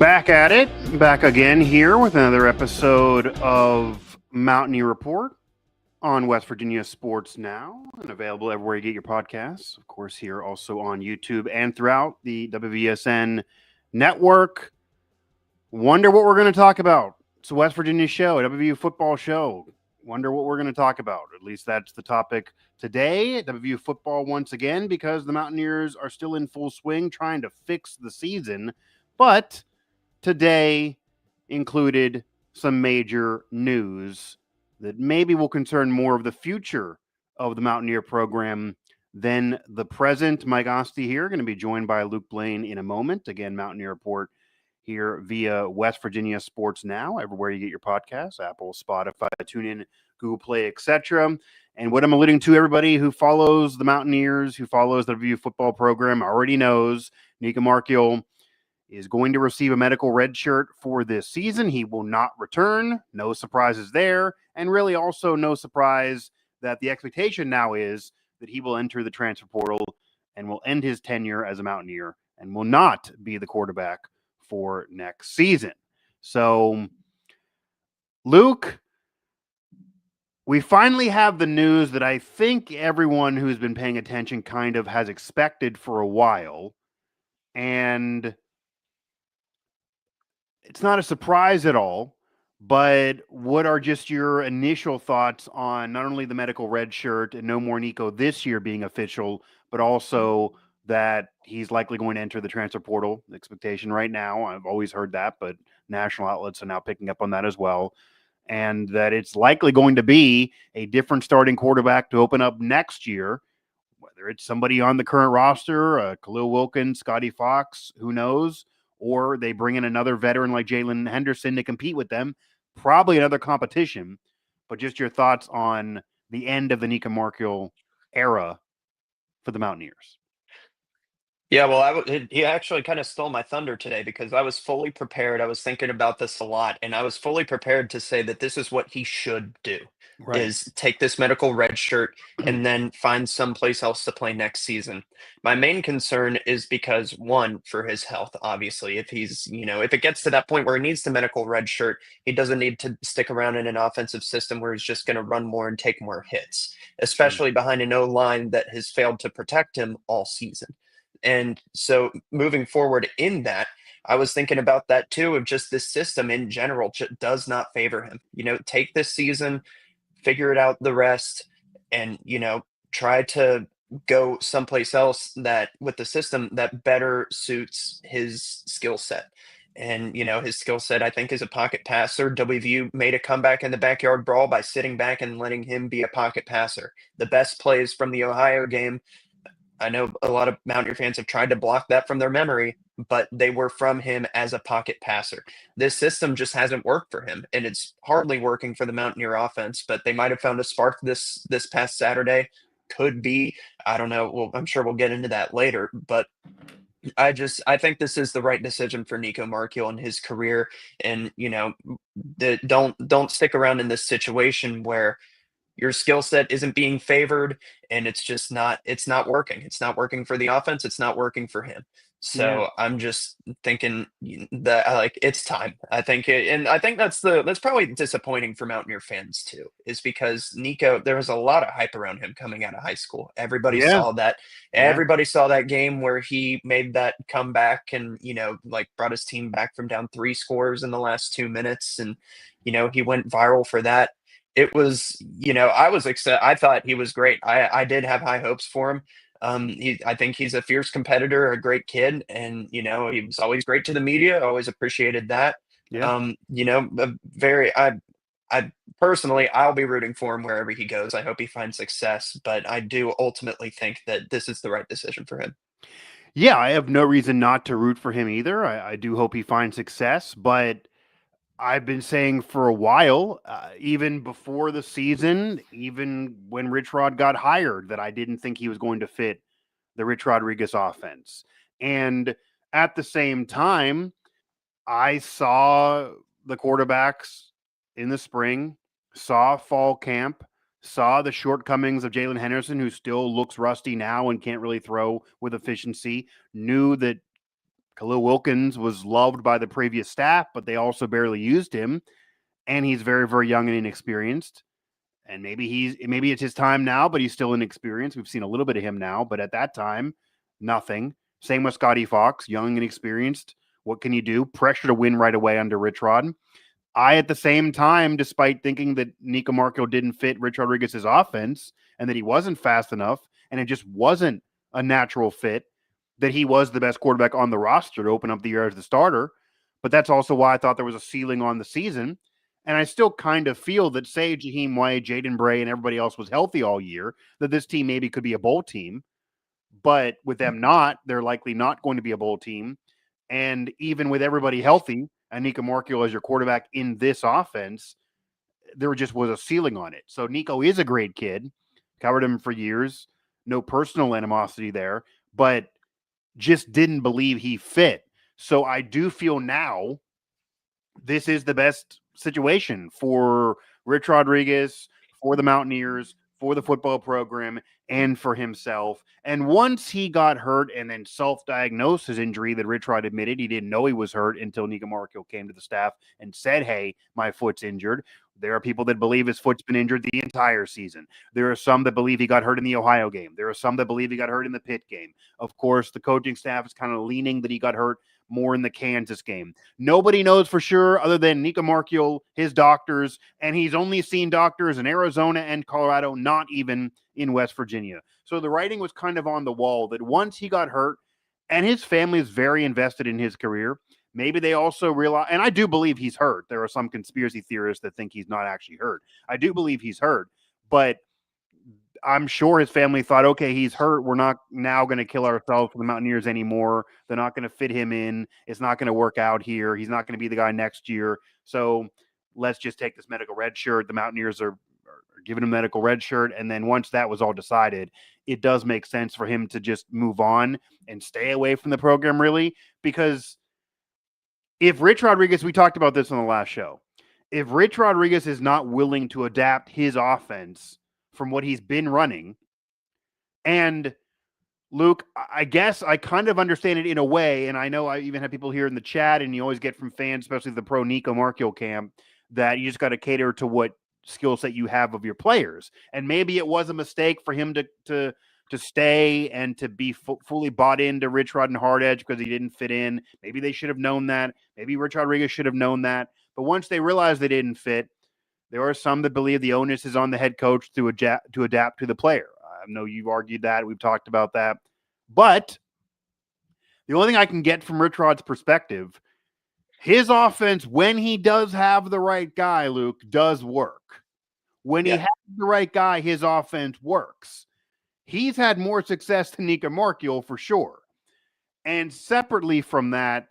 Back at it, back again here with another episode of Mountaineer Report on West Virginia Sports Now and available everywhere you get your podcasts. Of course, here also on YouTube and throughout the WVSN network. Wonder what we're going to talk about. It's a West Virginia show, a WVU football show. Wonder what we're going to talk about. At least that's the topic today. WVU football once again, because the Mountaineers are still in full swing trying to fix the season. But today included some major news that maybe will concern more of the future of the Mountaineer program than the present. Mike Asti here, going to be joined by Luke Blain in a moment. Again, Mountaineer Report here via West Virginia Sports Now, everywhere you get your podcasts, Apple, Spotify, TuneIn, Google Play, etc. And what I'm alluding to, everybody who follows the Mountaineers, who follows the WVU football program, already knows Nicco Marchiol is going to receive a medical red shirt for this season. He will not return. No surprises there. And really also no surprise that the expectation now is that he will enter the transfer portal and will end his tenure as a Mountaineer and will not be the quarterback for next season. So, Luke, we finally have the news that I think everyone who's been paying attention kind of has expected for a while. And it's not a surprise at all, but what are just your initial thoughts on not only the medical red shirt and no more Nicco this year being official, but also that he's likely going to enter the transfer portal? The expectation right now, I've always heard that, but national outlets are now picking up on that as well. And that it's likely going to be a different starting quarterback to open up next year, whether it's somebody on the current roster, Khalil Wilkins, Scotty Fox, who knows, or they bring in another veteran like Jalen Henderson to compete with them, probably another competition. But just your thoughts on the end of the Nicco Marchiol era for the Mountaineers. Yeah, well, he actually kind of stole my thunder today because I was fully prepared. I was thinking about this a lot, and I was fully prepared to say that this is what he should do, Right. is take this medical red shirt and then find someplace else to play next season. My main concern is because, one, for his health, obviously, if if it gets to that point where he needs the medical red shirt, he doesn't need to stick around in an offensive system where he's just going to run more and take more hits, especially behind an O-line that has failed to protect him all season. And so moving forward in that, I was thinking about that too, of just this system in general does not favor him. Take this season, figure it out the rest, and, try to go someplace else that with the system that better suits his skill set. And, his skill set, I think, is a pocket passer. WVU made a comeback in the backyard brawl by sitting back and letting him be a pocket passer. The best plays from the Ohio game, I know a lot of Mountaineer fans have tried to block that from their memory, but they were from him as a pocket passer. This system just hasn't worked for him, and it's hardly working for the Mountaineer offense, but they might have found a spark this past Saturday. Could be. I don't know. Well, I'm sure we'll get into that later, but I think this is the right decision for Nicco Marchiol in his career. And, don't stick around in this situation where your skill set isn't being favored and it's not working. It's not working for the offense, it's not working for him. Yeah. So I'm just thinking that like it's time. And I think that's probably disappointing for Mountaineer fans too, is because Nicco, there was a lot of hype around him coming out of high school. Everybody Yeah. saw that. Yeah. Everybody saw that game where he made that comeback and like brought his team back from down 3 scores in the last 2 minutes, and he went viral for that. It was, I was excited. I thought he was great. I did have high hopes for him. I think he's a fierce competitor, a great kid, and he was always great to the media. Always appreciated that. Yeah. I personally, I'll be rooting for him wherever he goes. I hope he finds success, but I do ultimately think that this is the right decision for him. Yeah, I have no reason not to root for him either. I do hope he finds success, but I've been saying for a while, even before the season, even when Rich Rod got hired, that I didn't think he was going to fit the Rich Rodriguez offense. And at the same time, I saw the quarterbacks in the spring, saw fall camp, saw the shortcomings of Jalen Henderson, who still looks rusty now and can't really throw with efficiency, knew that Khalil Wilkins was loved by the previous staff, but they also barely used him. And he's very, very young and inexperienced. And maybe it's his time now, but he's still inexperienced. We've seen a little bit of him now, but at that time, nothing. Same with Scotty Fox, young and experienced. What can you do? Pressure to win right away under Rich Rod. At the same time, despite thinking that Nicco Marchiol didn't fit Rich Rodriguez's offense and that he wasn't fast enough and it just wasn't a natural fit, that he was the best quarterback on the roster to open up the year as the starter. But that's also why I thought there was a ceiling on the season. And I still kind of feel that, say, Jaheim White, Jaden Bray, and everybody else was healthy all year, that this team maybe could be a bowl team. But with them not, they're likely not going to be a bowl team. And even with everybody healthy, and Nicco Marchiol as your quarterback in this offense, there just was a ceiling on it. So Nicco is a great kid. Covered him for years. No personal animosity there, but just didn't believe he fit. So I do feel now this is the best situation for Rich Rodriguez, for the Mountaineers, for the football program, and for himself. And once he got hurt and then self-diagnosed his injury that Rich Rod admitted he didn't know he was hurt until Nicco Marchiol came to the staff and said, hey, my foot's injured. There are people that believe his foot's been injured the entire season. There are some that believe he got hurt in the Ohio game. There are some that believe he got hurt in the Pitt game. Of course, the coaching staff is kind of leaning that he got hurt more in the Kansas game. Nobody knows for sure other than Nicco Marchiol, his doctors, and he's only seen doctors in Arizona and Colorado, not even in West Virginia. So the writing was kind of on the wall that once he got hurt, and his family is very invested in his career, maybe they also realize, and I do believe he's hurt. There are some conspiracy theorists that think he's not actually hurt. I do believe he's hurt, but I'm sure his family thought, okay, he's hurt. We're not now going to kill ourselves for the Mountaineers anymore. They're not going to fit him in. It's not going to work out here. He's not going to be the guy next year. So let's just take this medical red shirt. The Mountaineers are giving him a medical red shirt. And then once that was all decided, it does make sense for him to just move on and stay away from the program, really, because if Rich Rodriguez, we talked about this on the last show, if Rich Rodriguez is not willing to adapt his offense from what he's been running, and Luke, I guess I kind of understand it in a way, and I know I even have people here in the chat, and you always get from fans, especially the pro Nicco Marchiol camp, that you just got to cater to what skill set you have of your players. And maybe it was a mistake for him to stay and to be fully bought into Rich Rod and Hard Edge because he didn't fit in. Maybe they should have known that. Maybe Rich Rodriguez should have known that. But once they realized they didn't fit, there are some that believe the onus is on the head coach to adapt to the player. I know you've argued that. We've talked about that. But the only thing I can get from Rich Rod's perspective, his offense, when he does have the right guy, Luke, does work. When he has the right guy, his offense works. He's had more success than Nicco Marchiol for sure. And separately from that,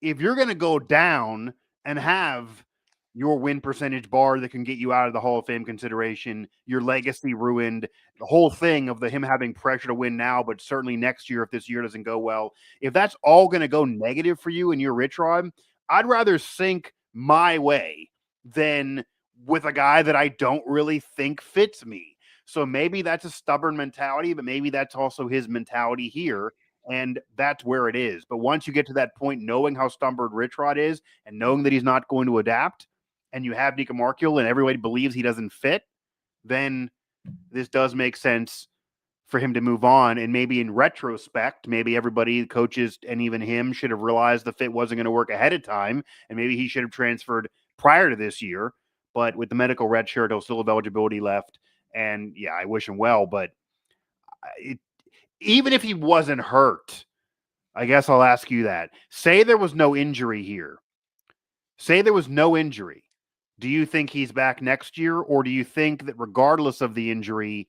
if you're going to go down and have your win percentage bar that can get you out of the Hall of Fame consideration, your legacy ruined, the whole thing of him having pressure to win now, but certainly next year if this year doesn't go well, if that's all going to go negative for you and your Rich Rod, I'd rather sink my way than with a guy that I don't really think fits me. So maybe that's a stubborn mentality, but maybe that's also his mentality here. And that's where it is. But once you get to that point, knowing how stubborn Rich Rod is and knowing that he's not going to adapt, and you have Nicco Marchiol and everybody believes he doesn't fit, then this does make sense for him to move on. And maybe in retrospect, maybe everybody, the coaches, and even him should have realized the fit wasn't going to work ahead of time. And maybe he should have transferred prior to this year. But with the medical red shirt, he'll still have eligibility left. And yeah, I wish him well. But even if he wasn't hurt, I guess I'll ask you that. Say there was no injury here. Say there was no injury. Do you think he's back next year? Or do you think that regardless of the injury,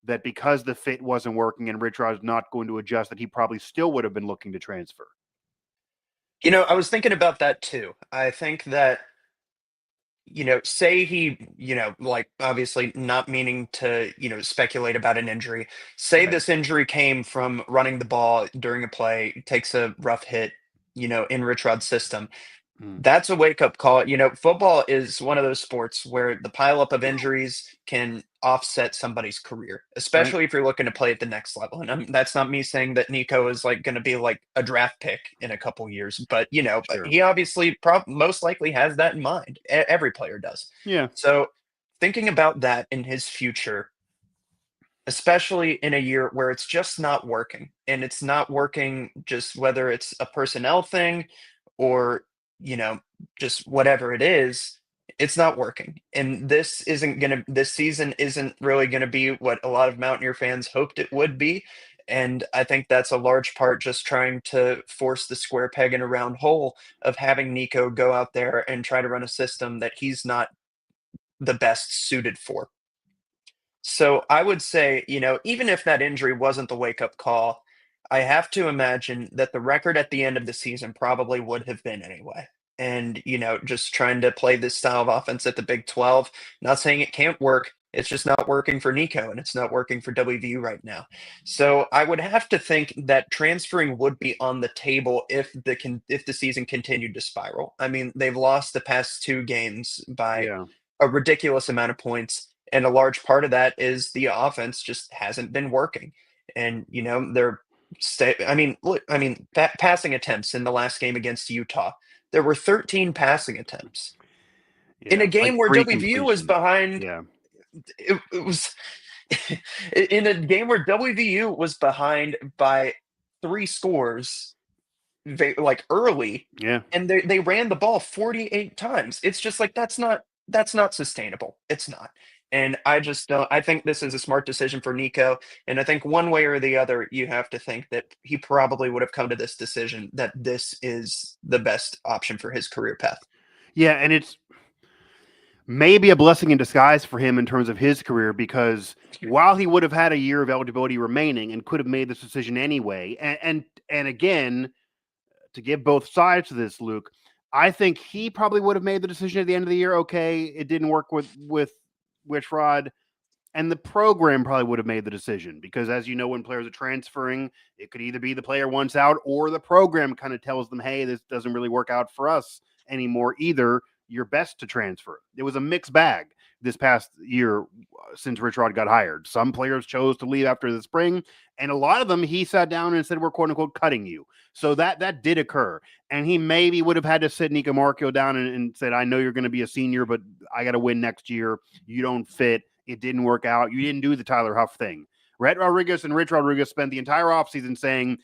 that because the fit wasn't working and Rich Rod's not going to adjust, that he probably still would have been looking to transfer? I was thinking about that too. I think that, say he, like obviously not meaning to, speculate about an injury. Say Right. this injury came from running the ball during a play, takes a rough hit, in Rich Rod's system. That's a wake-up call. Football is one of those sports where the pileup of injuries can offset somebody's career, Right. especially if you're looking to play at the next level. And that's not me saying that Nico is like going to be like a draft pick in a couple years, but Sure. he obviously most likely has that in mind. Every player does. Yeah. So thinking about that in his future, especially in a year where it's just not working, and it's not working just whether it's a personnel thing or you know just whatever it is, it's not working, and this season isn't really going to be what a lot of Mountaineer fans hoped it would be. And I think that's a large part just trying to force the square peg in a round hole of having Nico go out there and try to run a system that he's not the best suited for. So I would say, even if that injury wasn't the wake up call, I have to imagine that the record at the end of the season probably would have been anyway. And, just trying to play this style of offense at the Big 12, not saying it can't work. It's just not working for Nico and it's not working for WVU right now. So I would have to think that transferring would be on the table if the season continued to spiral. I mean, they've lost the past two games by Yeah. a ridiculous amount of points. And a large part of that is the offense just hasn't been working. And, passing attempts in the last game against Utah, there were 13 passing attempts. In Yeah. a Like game where three WVU was completions. behind, Yeah. it was in a game where WVU was behind by 3 scores like early, Yeah. and they ran the ball 48 times. It's just like that's not sustainable. It's not. And I just don't I think this is a smart decision for Nico. And I think one way or the other, you have to think that he probably would have come to this decision that this is the best option for his career path. Yeah. And it's maybe a blessing in disguise for him in terms of his career because while he would have had a year of eligibility remaining and could have made this decision anyway, and again, to give both sides to this, Luke, I think he probably would have made the decision at the end of the year. Okay, it didn't work with Witchrod, and the program probably would have made the decision because, as you know, when players are transferring, it could either be the player wants out or the program kind of tells them, "Hey, this doesn't really work out for us anymore either. You're best to transfer." It was a mixed bag this past year since Rich Rod got hired. Some players chose to leave after the spring, and a lot of them he sat down and said, "We're quote unquote cutting you." So that did occur, and he maybe would have had to sit Nicco Marchiol down and said, "I know you're going to be a senior, but I got to win next year. You don't fit. It didn't work out. You didn't do the Tyler Huff thing." Rhett Rodriguez and Rich Rodriguez spent the entire offseason saying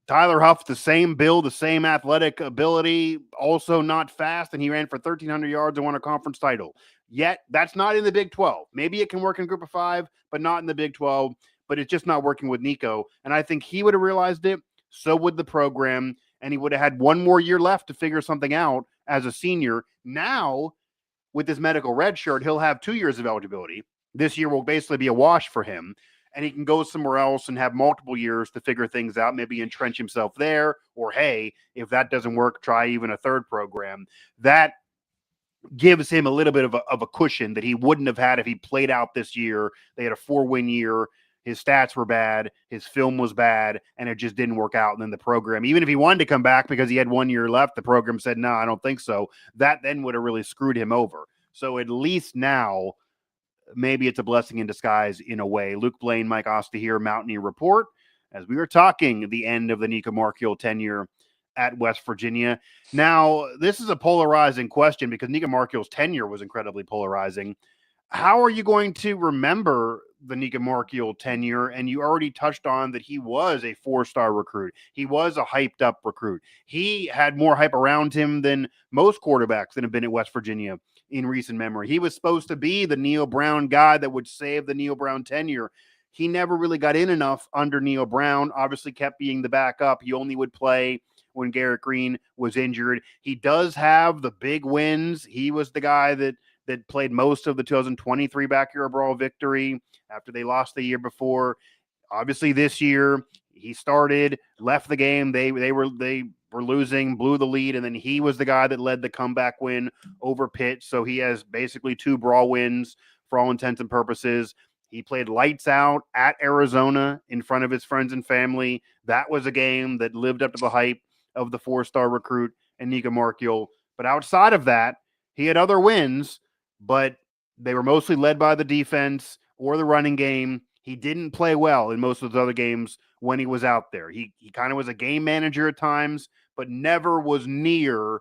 Tyler Huff, the same build, the same athletic ability, also not fast, and he ran for 1,300 yards and won a conference title. Yet, that's not in the Big 12. Maybe it can work in Group of Five, but not in the Big 12. But it's just not working with Nico. And I think he would have realized it. So would the program. And he would have had one more year left to figure something out as a senior. Now, with this medical red shirt, he'll have 2 years of eligibility. This year will basically be a wash for him. And he can go somewhere else and have multiple years to figure things out, maybe entrench himself there. Or, hey, if that doesn't work, try even a third program. That gives him a little bit of a cushion that he wouldn't have had if he played out this year. They had a 4-win year. His stats were bad. His film was bad, and it just didn't work out. And then the program, even if he wanted to come back because he had 1 year left, the program said, "No, I don't think so." That then would have really screwed him over. So at least now, maybe it's a blessing in disguise in a way. Luke Blain, Mike Asti here, Mountaineer Report, as we were talking the end of the Nicco Marchiol tenure at West Virginia. Now, this is a polarizing question because Nicco Marchiol's tenure was incredibly polarizing. How are you going to remember the Nicco Marchiol tenure? And you already touched on that he was a 4-star recruit. He was a hyped up recruit. He had more hype around him than most quarterbacks that have been at West Virginia in recent memory. He was supposed to be the Neil Brown guy that would save the Neil Brown tenure. He never really got in enough under Neil Brown, obviously kept being the backup. He only would play when Garrett Green was injured. He does have the big wins. He was the guy that played most of the 2023 Backyard Brawl victory after they lost the year before. Obviously, this year he started, left the game. They were losing, blew the lead, and then he was the guy that led the comeback win over Pitt. So he has basically 2 brawl wins for all intents and purposes. He played lights out at Arizona in front of his friends and family. That was a game that lived up to the hype of the 4-star recruit and Nicco Marchiol. But outside of that, he had other wins, but they were mostly led by the defense or the running game. He didn't play well in most of those other games when he was out there. He kind of was a game manager at times, but never was near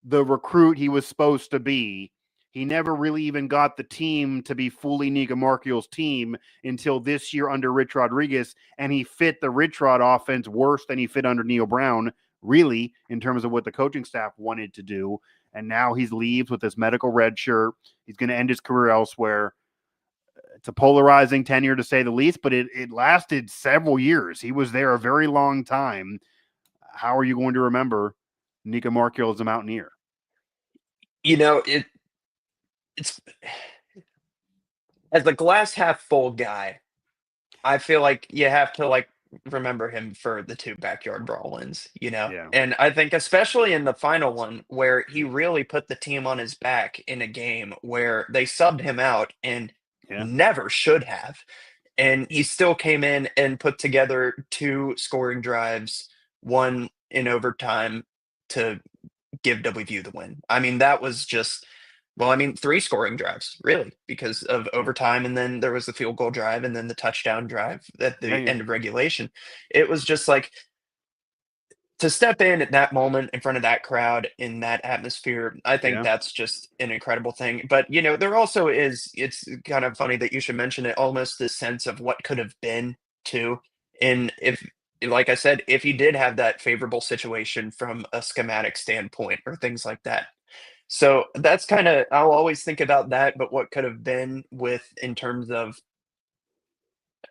the recruit he was supposed to be. He never really even got the team to be fully Nicco Marchiol's team until this year under Rich Rodriguez, and he fit the Rich Rod offense worse than he fit under Neil Brown, really, in terms of what the coaching staff wanted to do. And now he leaves with this medical red shirt. He's going to end his career elsewhere. It's a polarizing tenure, to say the least, but it lasted several years. He was there a very long time. How are you going to remember Nicco Marchiol as a Mountaineer? It's as a glass half full guy, I feel like you have to remember him for the 2 backyard brawl wins, Yeah. And I think especially in the final one where he really put the team on his back in a game where they subbed him out and never should have. And he still came in and put together 2 scoring drives, 1 in overtime to give WVU the win. I mean, that was just 3 scoring drives, really, because of overtime, and then there was the field goal drive, and then the touchdown drive at the end of regulation. It was just to step in at that moment in front of that crowd in that atmosphere. I think that's just an incredible thing. But there also it's kind of funny that you should mention it, almost this sense of what could have been too. And if, like I said, if you did have that favorable situation from a schematic standpoint or things like that. So that's I'll always think about that, but what could have been in terms of,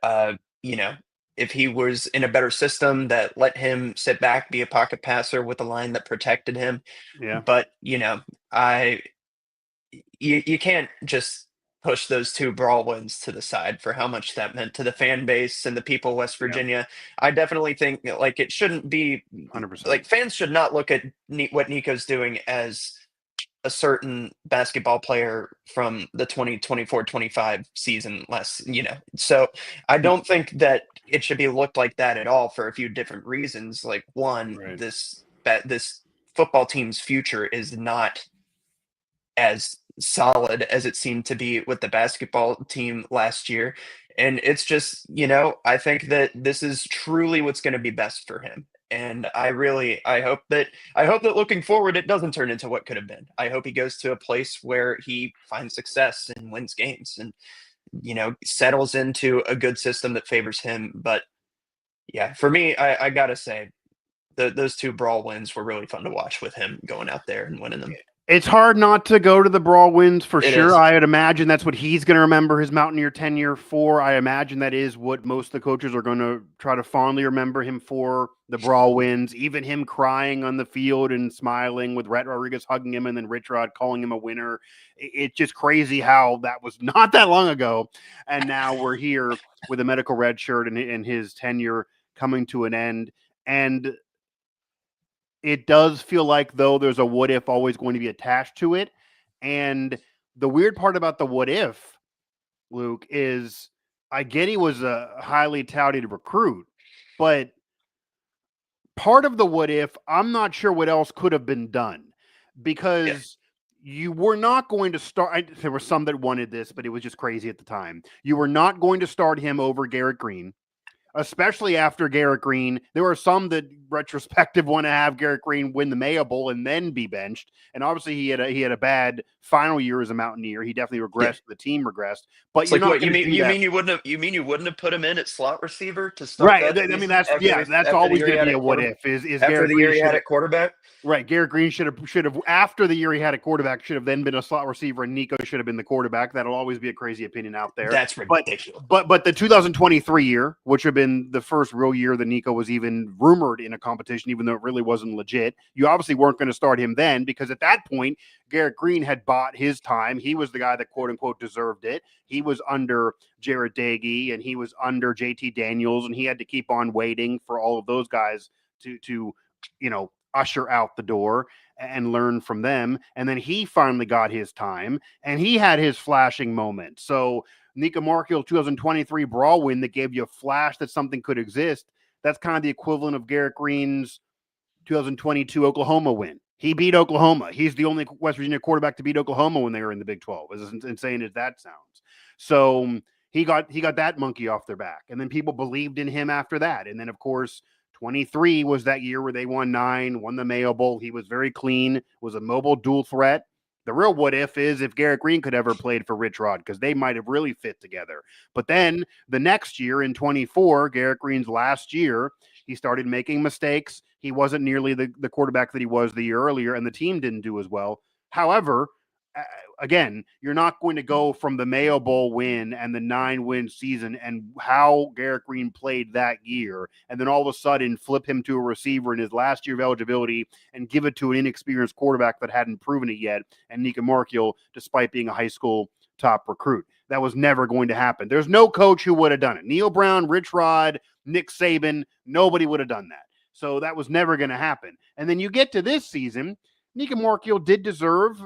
uh, you know, if he was in a better system that let him sit back, be a pocket passer with a line that protected him. Yeah. But, you can't just push those 2 brawl wins to the side for how much that meant to the fan base and the people of West Virginia. I definitely think it shouldn't be 100%. Fans should not look at what Nico's doing as a certain basketball player from the 2024-25 season So I don't think that it should be looked like that at all for a few different reasons. Like, one, this football team's future is not as solid as it seemed to be with the basketball team last year. And it's just, I think that this is truly what's going to be best for him. And I hope that looking forward, it doesn't turn into what could have been. I hope he goes to a place where he finds success and wins games and, settles into a good system that favors him. But yeah, for me, I gotta say those 2 brawl wins were really fun to watch with him going out there and winning them. It's hard not to go to the brawl wins for sure. Is. I would imagine that's what he's going to remember his Mountaineer tenure for. I imagine that is what most of the coaches are going to try to fondly remember him for, the brawl wins, even him crying on the field and smiling with Rhett Rodriguez hugging him and then Rich Rod calling him a winner. It's just crazy how that was not that long ago. And now we're here with a medical red shirt and his tenure coming to an end. And it does feel like, though, there's a what if always going to be attached to it. And the weird part about the what if, Luke, is I get he was a highly touted recruit, but part of the what if, I'm not sure what else could have been done, because you were not going to start. There were some that wanted this, but it was just crazy at the time. You were not going to start him over Garrett Green, especially after Garrett Green. There were some that retrospective want to have Garrett Green win the Mayo Bowl and then be benched. And obviously he had a bad final year as a Mountaineer. He definitely regressed. The team regressed. But it's you mean you wouldn't have put him in at slot receiver to start? Right. I mean, that's always going to be a what if. Is after Garrett the Green year he had at quarterback? Right. Garrett Green should have after the year he had a quarterback, should have then been a slot receiver, and Nicco should have been the quarterback. That'll always be a crazy opinion out there. That's ridiculous. But the 2023 year, which have been the first real year that Nicco was even rumored in a competition, even though it really wasn't legit, you obviously weren't going to start him then, because at that point, Garrett Green had bought his time. He was the guy that quote unquote deserved it. He was under Jarrett Dagey and he was under JT Daniels, and he had to keep on waiting for all of those guys to usher out the door and learn from them. And then he finally got his time and he had his flashing moment. So Nicco Marchiol 2023 brawl win that gave you a flash that something could exist. That's kind of the equivalent of Garrett Green's 2022 Oklahoma win. He beat Oklahoma. He's the only West Virginia quarterback to beat Oklahoma when they were in the Big 12, as insane as that sounds. So he got that monkey off their back. And then people believed in him after that. And then, of course, 23 was that year where they won 9, won the Mayo Bowl. He was very clean, was a mobile dual threat. The real what if is if Garrett Green could ever played for Rich Rod, because they might have really fit together. But then the next year in 24, Garrett Green's last year, he started making mistakes. He wasn't nearly the quarterback that he was the year earlier, and the team didn't do as well. However, again, you're not going to go from the Mayo Bowl win and the 9-win season and how Garrett Green played that year, and then all of a sudden flip him to a receiver in his last year of eligibility and give it to an inexperienced quarterback that hadn't proven it yet, and Nicco Marchiol, despite being a high school top recruit. That was never going to happen. There's no coach who would have done it. Neil Brown, Rich Rod, Nick Saban, nobody would have done that. So that was never going to happen. And then you get to this season, Nicco Marchiol did deserve,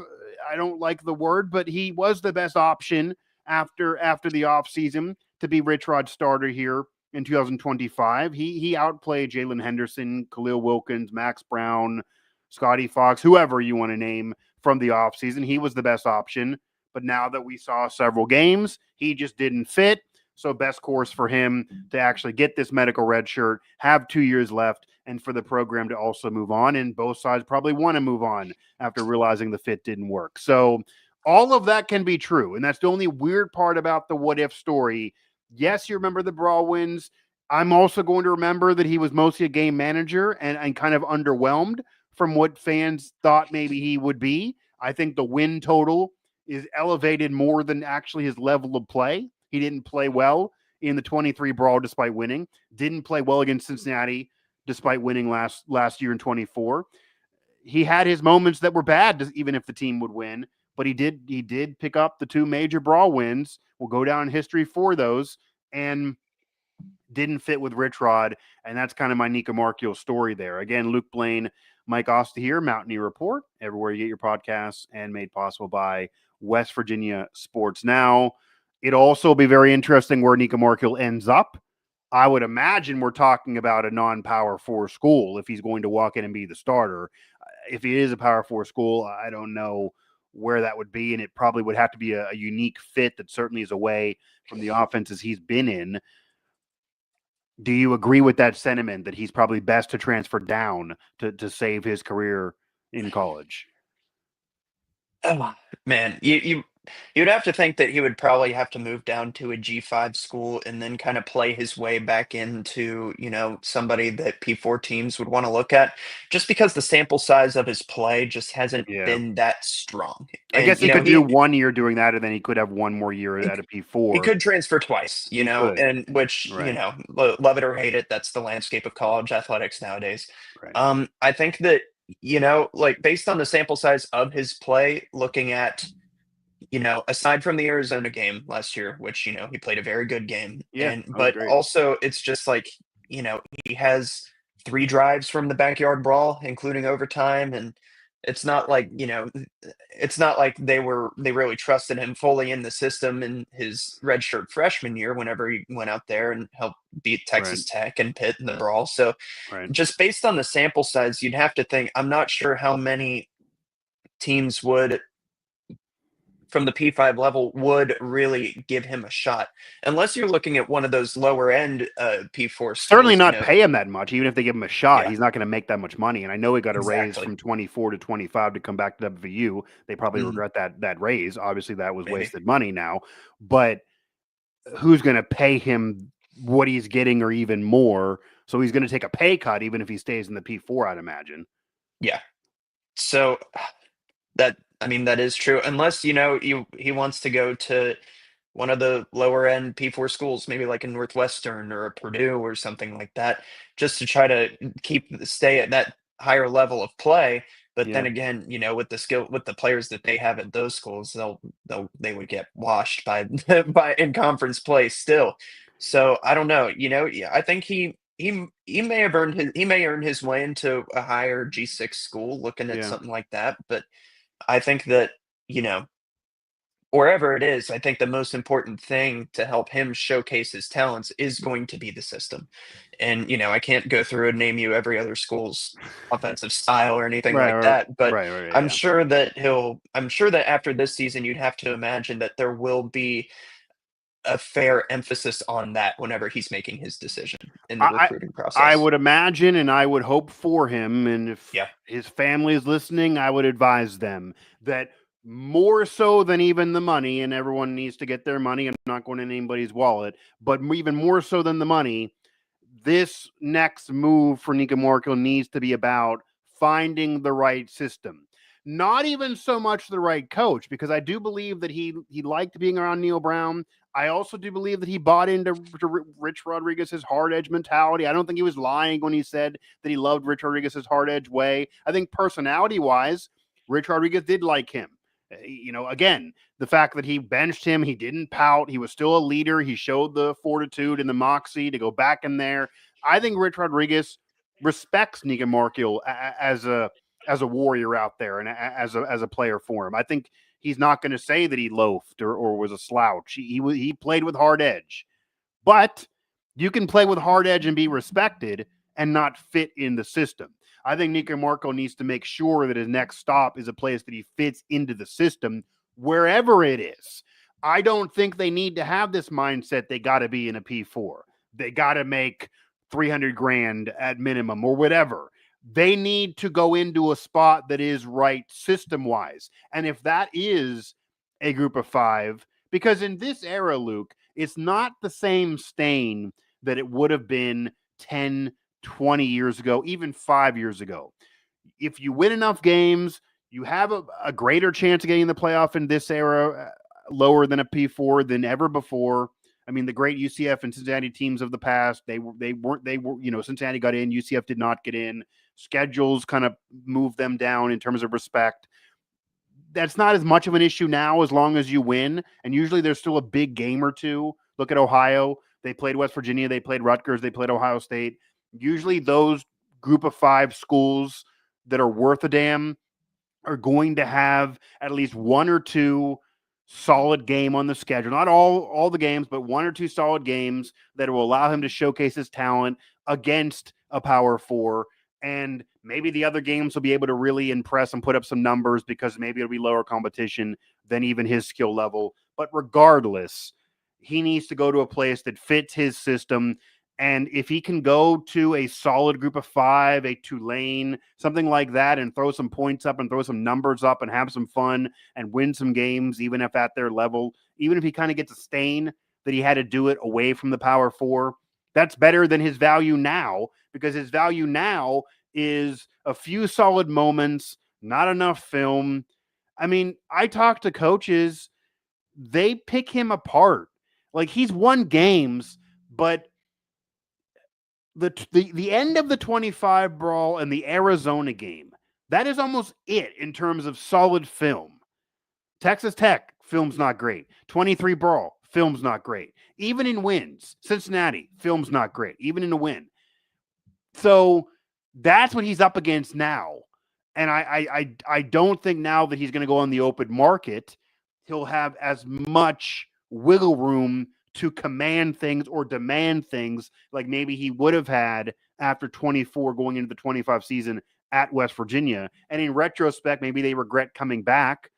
I don't like the word, but he was the best option after the offseason to be Rich Rod's starter here in 2025. He outplayed Jalen Henderson, Khalil Wilkins, Max Brown, Scotty Fox, whoever you want to name from the offseason. He was the best option. But now that we saw several games, he just didn't fit. So best course for him to actually get this medical red shirt, have 2 years left, and for the program to also move on. And both sides probably want to move on after realizing the fit didn't work. So all of that can be true. And that's the only weird part about the what if story. Yes, you remember the Brawl wins. I'm also going to remember that he was mostly a game manager and kind of underwhelmed from what fans thought maybe he would be. I think the win total is elevated more than actually his level of play. He didn't play well in the 23 Brawl despite winning. Didn't play well against Cincinnati despite winning last year in 24. He had his moments that were bad, even if the team would win, but he did pick up the 2 major Brawl wins. We'll go down in history for those, and didn't fit with Rich Rod, and that's kind of my Nicco Marchiol story there. Again, Luke Blain, Mike Asti here, Mountaineer Report, everywhere you get your podcasts, and made possible by West Virginia Sports Now. It'll also be very interesting where Nicco Marchiol ends up. I would imagine we're talking about a non-Power 4 school if he's going to walk in and be the starter. If he is a Power 4 school, I don't know where that would be, and it probably would have to be a unique fit that certainly is away from the offenses he's been in. Do you agree with that sentiment that he's probably best to transfer down to save his career in college? Oh, man, you'd have to think that he would probably have to move down to a G5 school and then kind of play his way back into, somebody that P4 teams would want to look at, just because the sample size of his play just hasn't been that strong. I guess he could do 1 year doing that, and then he could have one more year at a P4. He could transfer twice, and which, right. Love it or hate it, that's the landscape of college athletics nowadays. Right. I think that, like based on the sample size of his play, looking at, aside from the Arizona game last year, which, he played a very good game. Yeah, but also it's just like, he has 3 drives from the backyard brawl, including overtime. And it's not like, it's not like they really trusted him fully in the system in his redshirt freshman year, whenever he went out there and helped beat Texas Tech and Pitt in the brawl. So just based on the sample size, you'd have to think, I'm not sure how many teams would, from the P5 level, would really give him a shot, unless you're looking at one of those lower end P4 schools. Certainly not pay him that much. Even if they give him a shot, he's not going to make that much money. And I know he got a raise from 24 to 25 to come back to WVU. They probably regret that raise. Obviously, that was wasted money now. But who's going to pay him what he's getting or even more? So he's going to take a pay cut even if he stays in the P4, I'd imagine. Yeah. So that is true, unless he wants to go to one of the lower end P4 schools, maybe like a Northwestern or a Purdue or something like that, just to try to stay at that higher level of play. But then again, with the players that they have at those schools, they would get washed by in conference play still. So I don't know. I think he may have earn his way into a higher G6 school, looking at something like that. But I think that, wherever it is, I think the most important thing to help him showcase his talents is going to be the system. And, I can't go through and name you every other school's offensive style or anything Right, like right, that, but right, I'm yeah. sure that I'm sure that after this season, you'd have to imagine that there will be a fair emphasis on that whenever he's making his decision in the I recruiting I process. would imagine, and I would hope for him, and if Yeah. his family is listening, I would advise them that more so than even the money, and everyone needs to get their money. I'm not going in anybody's wallet, but even more so than the money, this next move for Nicco Marchiol needs to be about finding the right system. Not even so much the right coach, because I do believe that he liked being around Neil Brown. I also do believe that he bought into Rich Rodriguez's hard edge mentality. I don't think he was lying when he said that he loved Rich Rodriguez's hard edge way. I think personality wise, Rich Rodriguez did like him. Again, the fact that he benched him, he didn't pout, he was still a leader, he showed the fortitude and the moxie to go back in there. I think Rich Rodriguez respects Nicco Marchiol as a warrior out there and as a player for him. I think he's not going to say that he loafed or was a slouch. He played with hard edge, but you can play with hard edge and be respected and not fit in the system. I think Nicco Marchiol needs to make sure that his next stop is a place that he fits into the system, wherever it is. I don't think they need to have this mindset they got to be in a P4. They got to make 300 grand at minimum or whatever. They need to go into a spot that is right system-wise. And if that is a group of 5, because in this era, Luke, it's not the same stain that it would have been 10, 20 years ago, even 5 years ago. If you win enough games, you have a greater chance of getting in the playoff in this era, lower than a P4 than ever before. I mean, the great UCF and Cincinnati teams of the past, they were, Cincinnati got in, UCF did not get in. Schedules kind of moved them down in terms of respect. That's not as much of an issue now as long as you win. And usually there's still a big game or two. Look at Ohio. They played West Virginia. They played Rutgers. They played Ohio State. Usually those group of 5 schools that are worth a damn are going to have at least one or two solid game on the schedule. Not all the games, but one or two solid games that will allow him to showcase his talent against a Power 4. And maybe the other games will be able to really impress and put up some numbers because maybe it'll be lower competition than even his skill level. But regardless, he needs to go to a place that fits his system. And if he can go to a solid group of 5, a Tulane, something like that, and throw some points up and throw some numbers up and have some fun and win some games, even if at their level, even if he kind of gets a stain that he had to do it away from the Power 4, that's better than his value now, because his value now is a few solid moments, not enough film. I mean, I talk to coaches, they pick him apart. Like, he's won games, but the end of the 25 brawl and the Arizona game, that is almost it in terms of solid film. Texas Tech, film's not great. 23 brawl, film's not great. Even in wins, Cincinnati, film's not great, even in a win. So that's what he's up against now. And I don't think now that he's going to go on the open market, he'll have as much wiggle room to command things or demand things like maybe he would have had after 24 going into the 25 season at West Virginia. And in retrospect, maybe they regret coming back.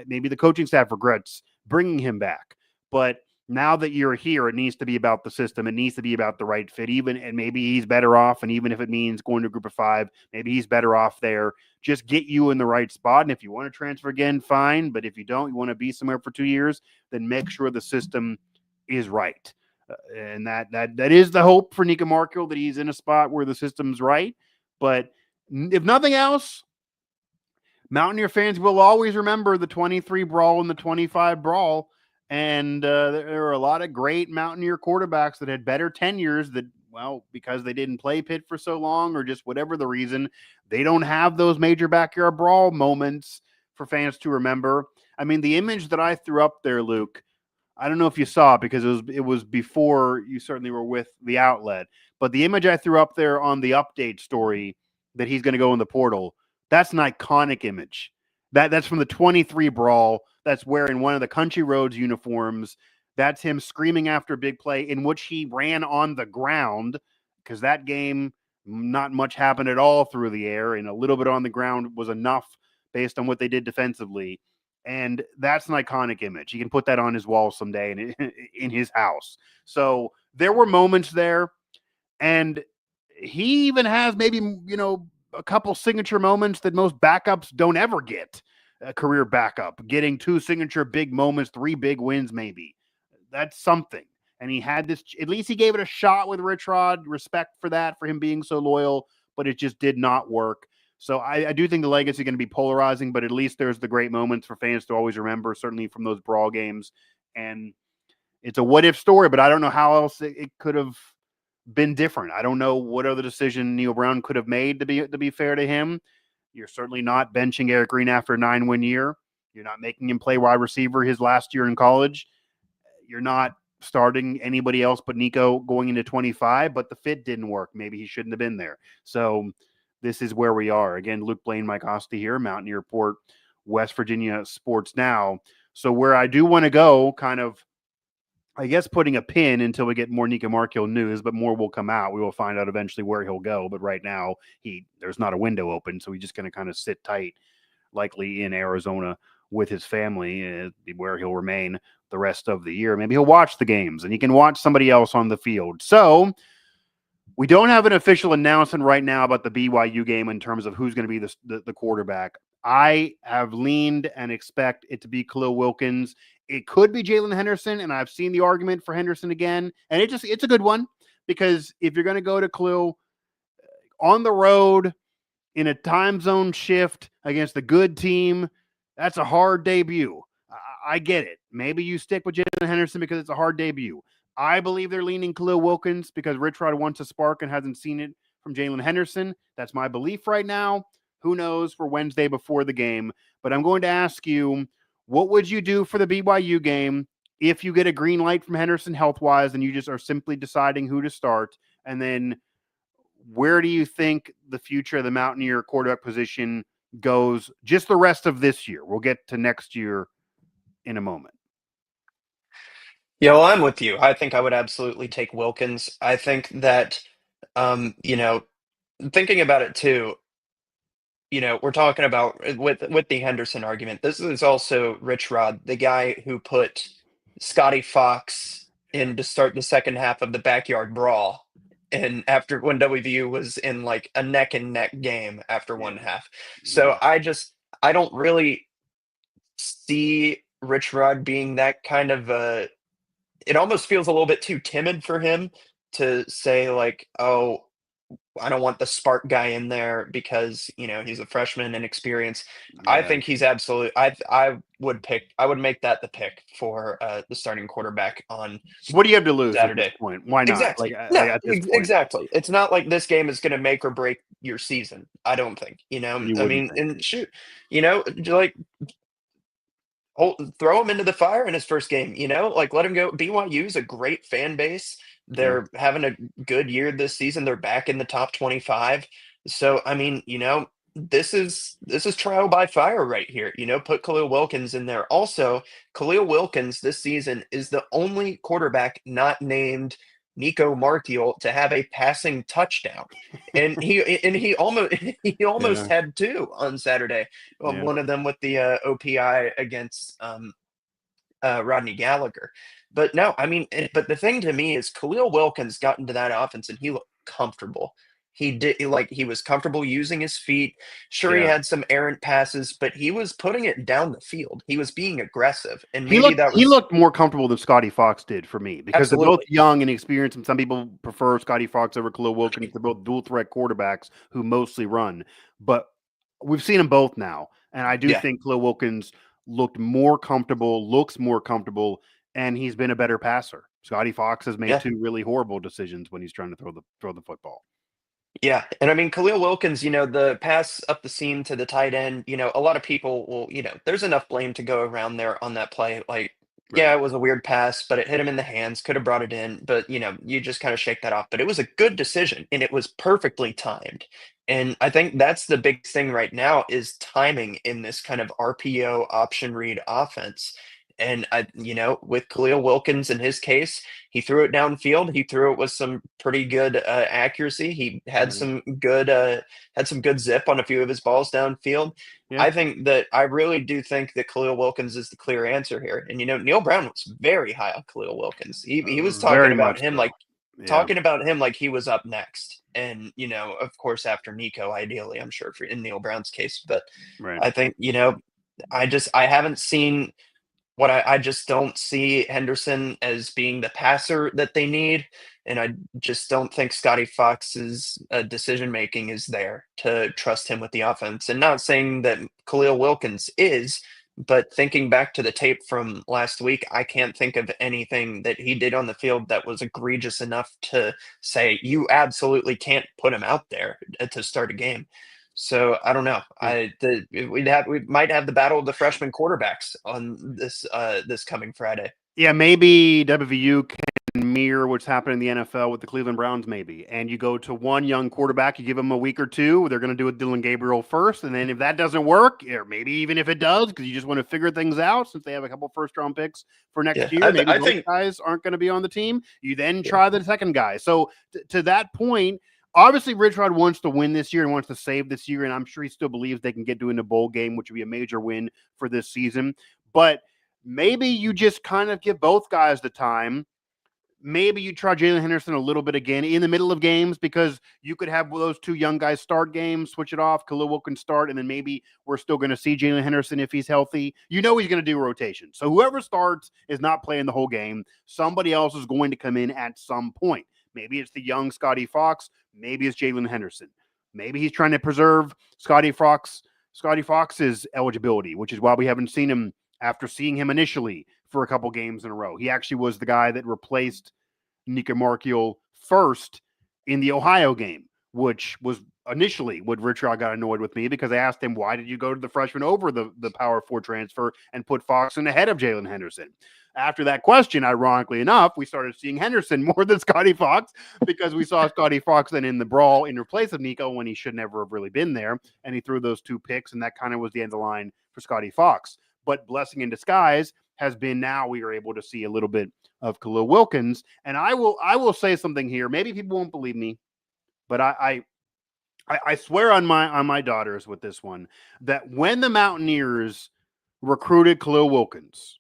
Maybe the coaching staff regrets bringing him back. But now that you're here, it needs to be about the system. It needs to be about the right fit. And maybe he's better off. And even if it means going to a group of 5, maybe he's better off there. Just get you in the right spot. And if you want to transfer again, fine. But if you don't, you want to be somewhere for 2 years, then make sure the system is right. And that is the hope for Nicco Marchiol, that he's in a spot where the system's right. But if nothing else, Mountaineer fans will always remember the 23 brawl and the 25 brawl. And there are a lot of great Mountaineer quarterbacks that had better tenures that, well, because they didn't play Pitt for so long or just whatever the reason, they don't have those major backyard brawl moments for fans to remember. I mean, the image that I threw up there, Luke, I don't know if you saw it because it was before you certainly were with the outlet, but the image I threw up there on the update story that he's going to go in the portal, that's an iconic image. That's from the 23 brawl. That's wearing one of the Country Roads uniforms. That's him screaming after a big play in which he ran on the ground, because that game, not much happened at all through the air, and a little bit on the ground was enough based on what they did defensively. And that's an iconic image. He can put that on his wall someday in his house. So there were moments there, and he even has maybe, a couple signature moments that most backups don't ever get. A career backup getting 2 signature big moments, 3 big wins, maybe. That's something. And he had this, at least he gave it a shot with Rich Rod. Respect for that, for him being so loyal, but it just did not work. So I do think the legacy is going to be polarizing, but at least there's the great moments for fans to always remember, certainly from those brawl games. And it's a what if story, but I don't know how else it could have been different. I don't know what other decision Neil Brown could have made to be fair to him. You're certainly not benching Eric Green after a 9-win year. You're not making him play wide receiver his last year in college. You're not starting anybody else but Nicco going into 25, but the fit didn't work. Maybe he shouldn't have been there. So this is where we are. Again, Luke Blain, Mike Asti here, Mountaineer Report, West Virginia Sports Now. So where I do want to go, kind of, I guess, putting a pin until we get more Nicco Marchiol news, but more will come out. We will find out eventually where he'll go. But right now, there's not a window open, so he's just going to kind of sit tight, likely in Arizona with his family, where he'll remain the rest of the year. Maybe he'll watch the games, and he can watch somebody else on the field. So we don't have an official announcement right now about the BYU game in terms of who's going to be the quarterback. I have leaned and expect it to be Khalil Wilkins. It could be Jalen Henderson, and I've seen the argument for Henderson again, and it's a good one, because if you're going to go to Khalil on the road in a time zone shift against a good team, that's a hard debut. I get it. Maybe you stick with Jalen Henderson because it's a hard debut. I believe they're leaning Khalil Wilkins because Rich Rod wants a spark and hasn't seen it from Jalen Henderson. That's my belief right now. Who knows for Wednesday before the game? But I'm going to ask you, what would you do for the BYU game if you get a green light from Henderson health-wise and you just are simply deciding who to start? And then where do you think the future of the Mountaineer quarterback position goes just the rest of this year? We'll get to next year in a moment. Yeah, well, I'm with you. I think I would absolutely take Wilkins. I think that, you know, thinking about it too, we're talking about with the Henderson argument. This is also Rich Rod, the guy who put Scotty Fox in to start the second half of the backyard brawl, and after when WVU was in like a neck and neck game after one half. So I don't really see Rich Rod being that kind of a. It almost feels a little bit too timid for him to say like, oh, I don't want the spark guy in there because, he's a freshman and inexperienced. I Yeah. think he's absolute. I would make that the pick for the starting quarterback on What do you have to lose at this Saturday. point? Why not? Exactly. Like No, at this point, exactly. It's not like this game is going to make or break your season. I don't think. you I wouldn't mean, think. and shoot, like throw him into the fire in his first game, like let him go. BYU is a great fan base. Yeah. They're having a good year this season. They're back in the top 25. So, I mean, this is trial by fire right here. Put Khalil Wilkins in there. Also, Khalil Wilkins this season is the only quarterback not named Nicco Marchiol to have a passing touchdown. And he almost he almost Yeah. had two on Saturday. Yeah. One of them with the OPI against Rodney Gallagher. But no, I mean, but the thing to me is Khalil Wilkins got into that offense and he looked comfortable. He was comfortable using his feet. Sure, he Yeah. had some errant passes, but he was putting it down the field. He was being aggressive, and He maybe looked that he was looked more comfortable than Scotty Fox did for me, because they're both absolutely, young and experienced, and some people prefer Scotty Fox over Khalil Wilkins. They're both dual threat quarterbacks who mostly run. But we've seen them both now, and I do yeah, think Khalil Wilkins looks more comfortable, and he's been a better passer. Scotty Fox has made yeah. 2 really horrible decisions when he's trying to throw the football. Yeah, and I mean Khalil Wilkins, the pass up the seam to the tight end, a lot of people will, there's enough blame to go around there on that play. Like Yeah, Right. it was a weird pass, but it hit him in the hands, could have brought it in, but you just kind of shake that off. But it was a good decision and it was perfectly timed. And I think that's the big thing right now is timing in this kind of RPO option read offense. And with Khalil Wilkins in his case, he threw it downfield. He threw it with some pretty good accuracy. He had Mhm. some good zip on a few of his balls downfield. Yeah. I really do think that Khalil Wilkins is the clear answer here. And Neil Brown was very high on Khalil Wilkins. He was Very much so. Yeah. talking about him like he was up next. And of course after Nico, ideally, I'm sure for in Neil Brown's case. But Right. I think, I haven't seen I just don't see Henderson as being the passer that they need, and I just don't think Scotty Fox's decision making is there to trust him with the offense. And not saying that Khalil Wilkins is, but thinking back to the tape from last week, I can't think of anything that he did on the field that was egregious enough to say you absolutely can't put him out there to start a game. So I don't know. Yeah. We might have the battle of the freshman quarterbacks on this coming Friday. Yeah, maybe WVU can mirror what's happening in the NFL with the Cleveland Browns, maybe. And you go to one young quarterback, you give him a week or two. They're going to do it Dylan Gabriel first. And then if that doesn't work, or maybe even if it does, because you just want to figure things out since they have a couple first-round picks for next Yeah, year, maybe I both think guys aren't going to be on the team. You then yeah. try the second guy. So to that point, obviously Rich Rod wants to win this year and wants to save this year. And I'm sure he still believes they can get to in the bowl game, which would be a major win for this season. But maybe you just kind of give both guys the time. Maybe you try Jalen Henderson a little bit again in the middle of games because you could have those two young guys start games, switch it off, Khalil Wilkins start, and then maybe we're still going to see Jalen Henderson if he's healthy. He's going to do rotation. So whoever starts is not playing the whole game. Somebody else is going to come in at some point. Maybe it's the young Scotty Fox. Maybe it's Jalen Henderson. Maybe he's trying to preserve Scotty Fox's eligibility, which is why we haven't seen him after seeing him initially for a couple games in a row. He actually was the guy that replaced Nicco Marchiol first in the Ohio game, which was initially what Rich Rod got annoyed with me because I asked him, why did you go to the freshman over the Power 4 transfer and put Fox in ahead of Jalen Henderson? After that question, ironically enough, we started seeing Henderson more than Scotty Fox because we saw Scotty Fox then in the brawl in replace of Nico when he should never have really been there. And he threw those two picks, and that kind of was the end of the line for Scotty Fox. But blessing in disguise has been now we are able to see a little bit of Khalil Wilkins. And I will say something here. Maybe people won't believe me, but I swear on my daughters with this one that when the Mountaineers recruited Khalil Wilkins,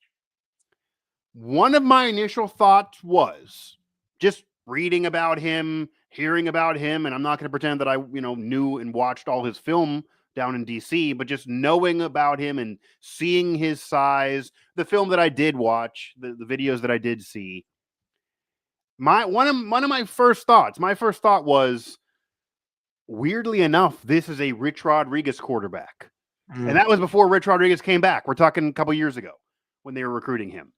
one of my initial thoughts was just reading about him, hearing about him, and I'm not going to pretend that I knew and watched all his film down in DC, but just knowing about him and seeing his size, the film that I did watch, the videos that I did see, one of my first thought was, weirdly enough, this is a Rich Rodriguez quarterback. And that was before Rich Rodriguez came back. We're talking a couple years ago when they were recruiting him.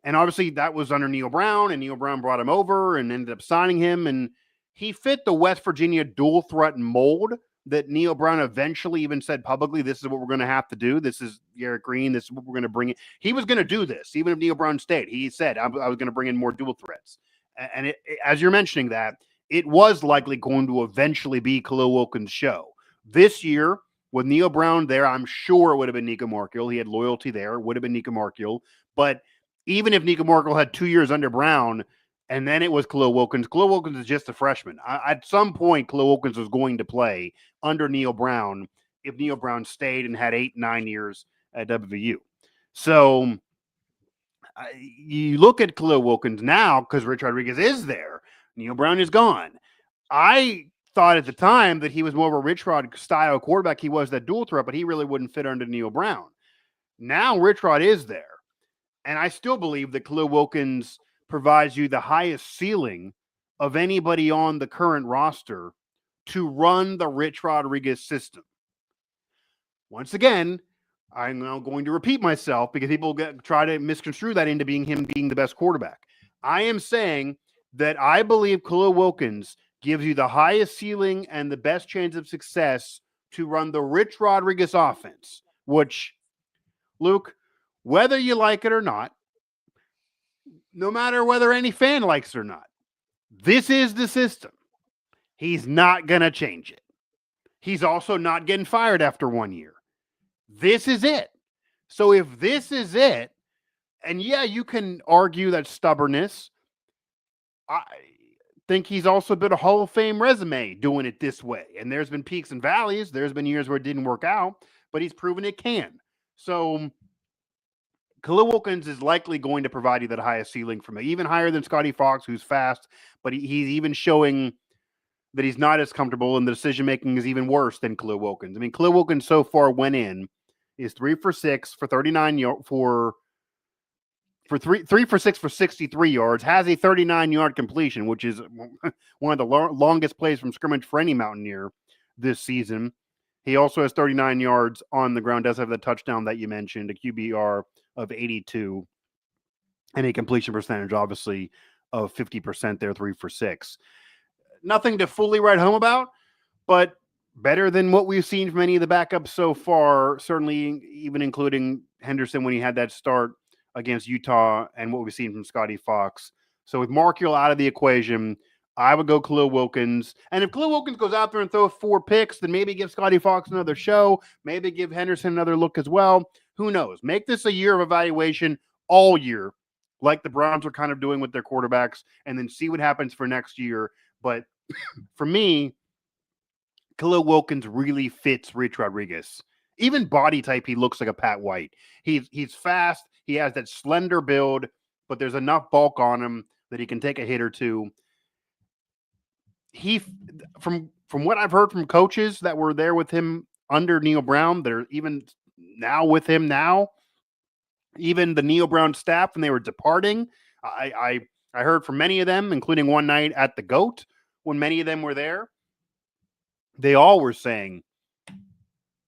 And obviously that was under Neil Brown, and Neil Brown brought him over and ended up signing him. And he fit the West Virginia dual threat mold that Neil Brown eventually even said publicly, this is what we're going to have to do. This is Garrett Green. This is what we're going to bring in. He was going to do this, even if Neil Brown stayed. He said, I was going to bring in more dual threats. And as you're mentioning that, it was likely going to eventually be Khalil Wilkins' show. This year, with Neil Brown there, I'm sure it would have been Nicco Marchiol. He had loyalty there. It would have been Nicco Marchiol. But even if Nicco Marchiol had 2 years under Brown, and then it was Khalil Wilkins is just a freshman. At some point, Khalil Wilkins was going to play under Neil Brown if Neil Brown stayed and had 8-9 years at WVU. So you look at Khalil Wilkins now because Rich Rodriguez is there. Neil Brown is gone. I thought at the time that he was more of a Rich Rod style quarterback. He was that dual threat, but he really wouldn't fit under Neil Brown. Now Rich Rod is there. And I still believe that Khalil Wilkins provides you the highest ceiling of anybody on the current roster to run the Rich Rodriguez system. Once again, I'm now going to repeat myself because people try to misconstrue that into him being the best quarterback. I am saying that I believe Khalil Wilkins gives you the highest ceiling and the best chance of success to run the Rich Rodriguez offense, which, Luke, whether you like it or not, no matter whether any fan likes it or not. This is the system. He's not going to change it. He's also not getting fired after 1 year. This is it. So if this is it, and yeah, you can argue that stubbornness. I think he's also been a Hall of Fame resume doing it this way. And there's been peaks and valleys. There's been years where it didn't work out, but he's proven it can. So Khalil Wilkins is likely going to provide you that highest ceiling from even higher than Scotty Fox, who's fast, but he's even showing that he's not as comfortable, and the decision making is even worse than Khalil Wilkins. I mean, Khalil Wilkins so far went in is 3 for 6 for 39 for 3 for 6 for 63 yards, has a 39-yard completion, which is one of the longest plays from scrimmage for any Mountaineer this season. He also has 39 yards on the ground, does have the touchdown that you mentioned, a QBR of 82, and a completion percentage, obviously, of 50% there, 3 for 6. Nothing to fully write home about, but better than what we've seen from any of the backups so far, certainly even including Henderson when he had that start against Utah and what we've seen from Scotty Fox. So with Marchiol out of the equation, I would go Khalil Wilkins. And if Khalil Wilkins goes out there and throws 4 picks, then maybe give Scotty Fox another show, maybe give Henderson another look as well. Who knows? Make this a year of evaluation all year, like the Browns are kind of doing with their quarterbacks, and then see what happens for next year. But for me, Khalil Wilkins really fits Rich Rodriguez. Even body type, he looks like a Pat White. He's fast. He has that slender build, but there's enough bulk on him that he can take a hit or two. He, from what I've heard from coaches that were there with him under Neil Brown, they're even now with him now. Even the Neil Brown staff, when they were departing, I heard from many of them, including one night at the GOAT, when many of them were there, they all were saying,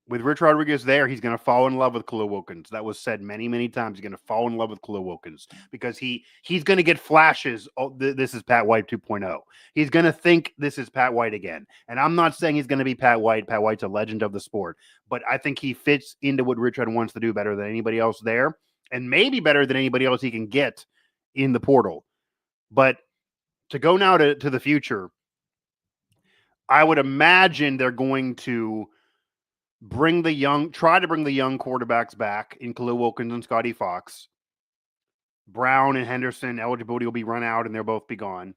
with Rich Rodriguez there, he's going to fall in love with Khalil Wilkins. That was said many, many times. He's going to fall in love with Khalil Wilkins because he's going to get flashes. Oh, this is Pat White 2.0. He's going to think this is Pat White again. And I'm not saying he's going to be Pat White. Pat White's a legend of the sport. But I think he fits into what Rich Rod wants to do better than anybody else there, and maybe better than anybody else he can get in the portal. But to go now to the future, I would imagine they're going to try to bring the young quarterbacks back in Khalil Wilkins and Scotty Fox. Brown and Henderson, eligibility will be run out and they'll both be gone.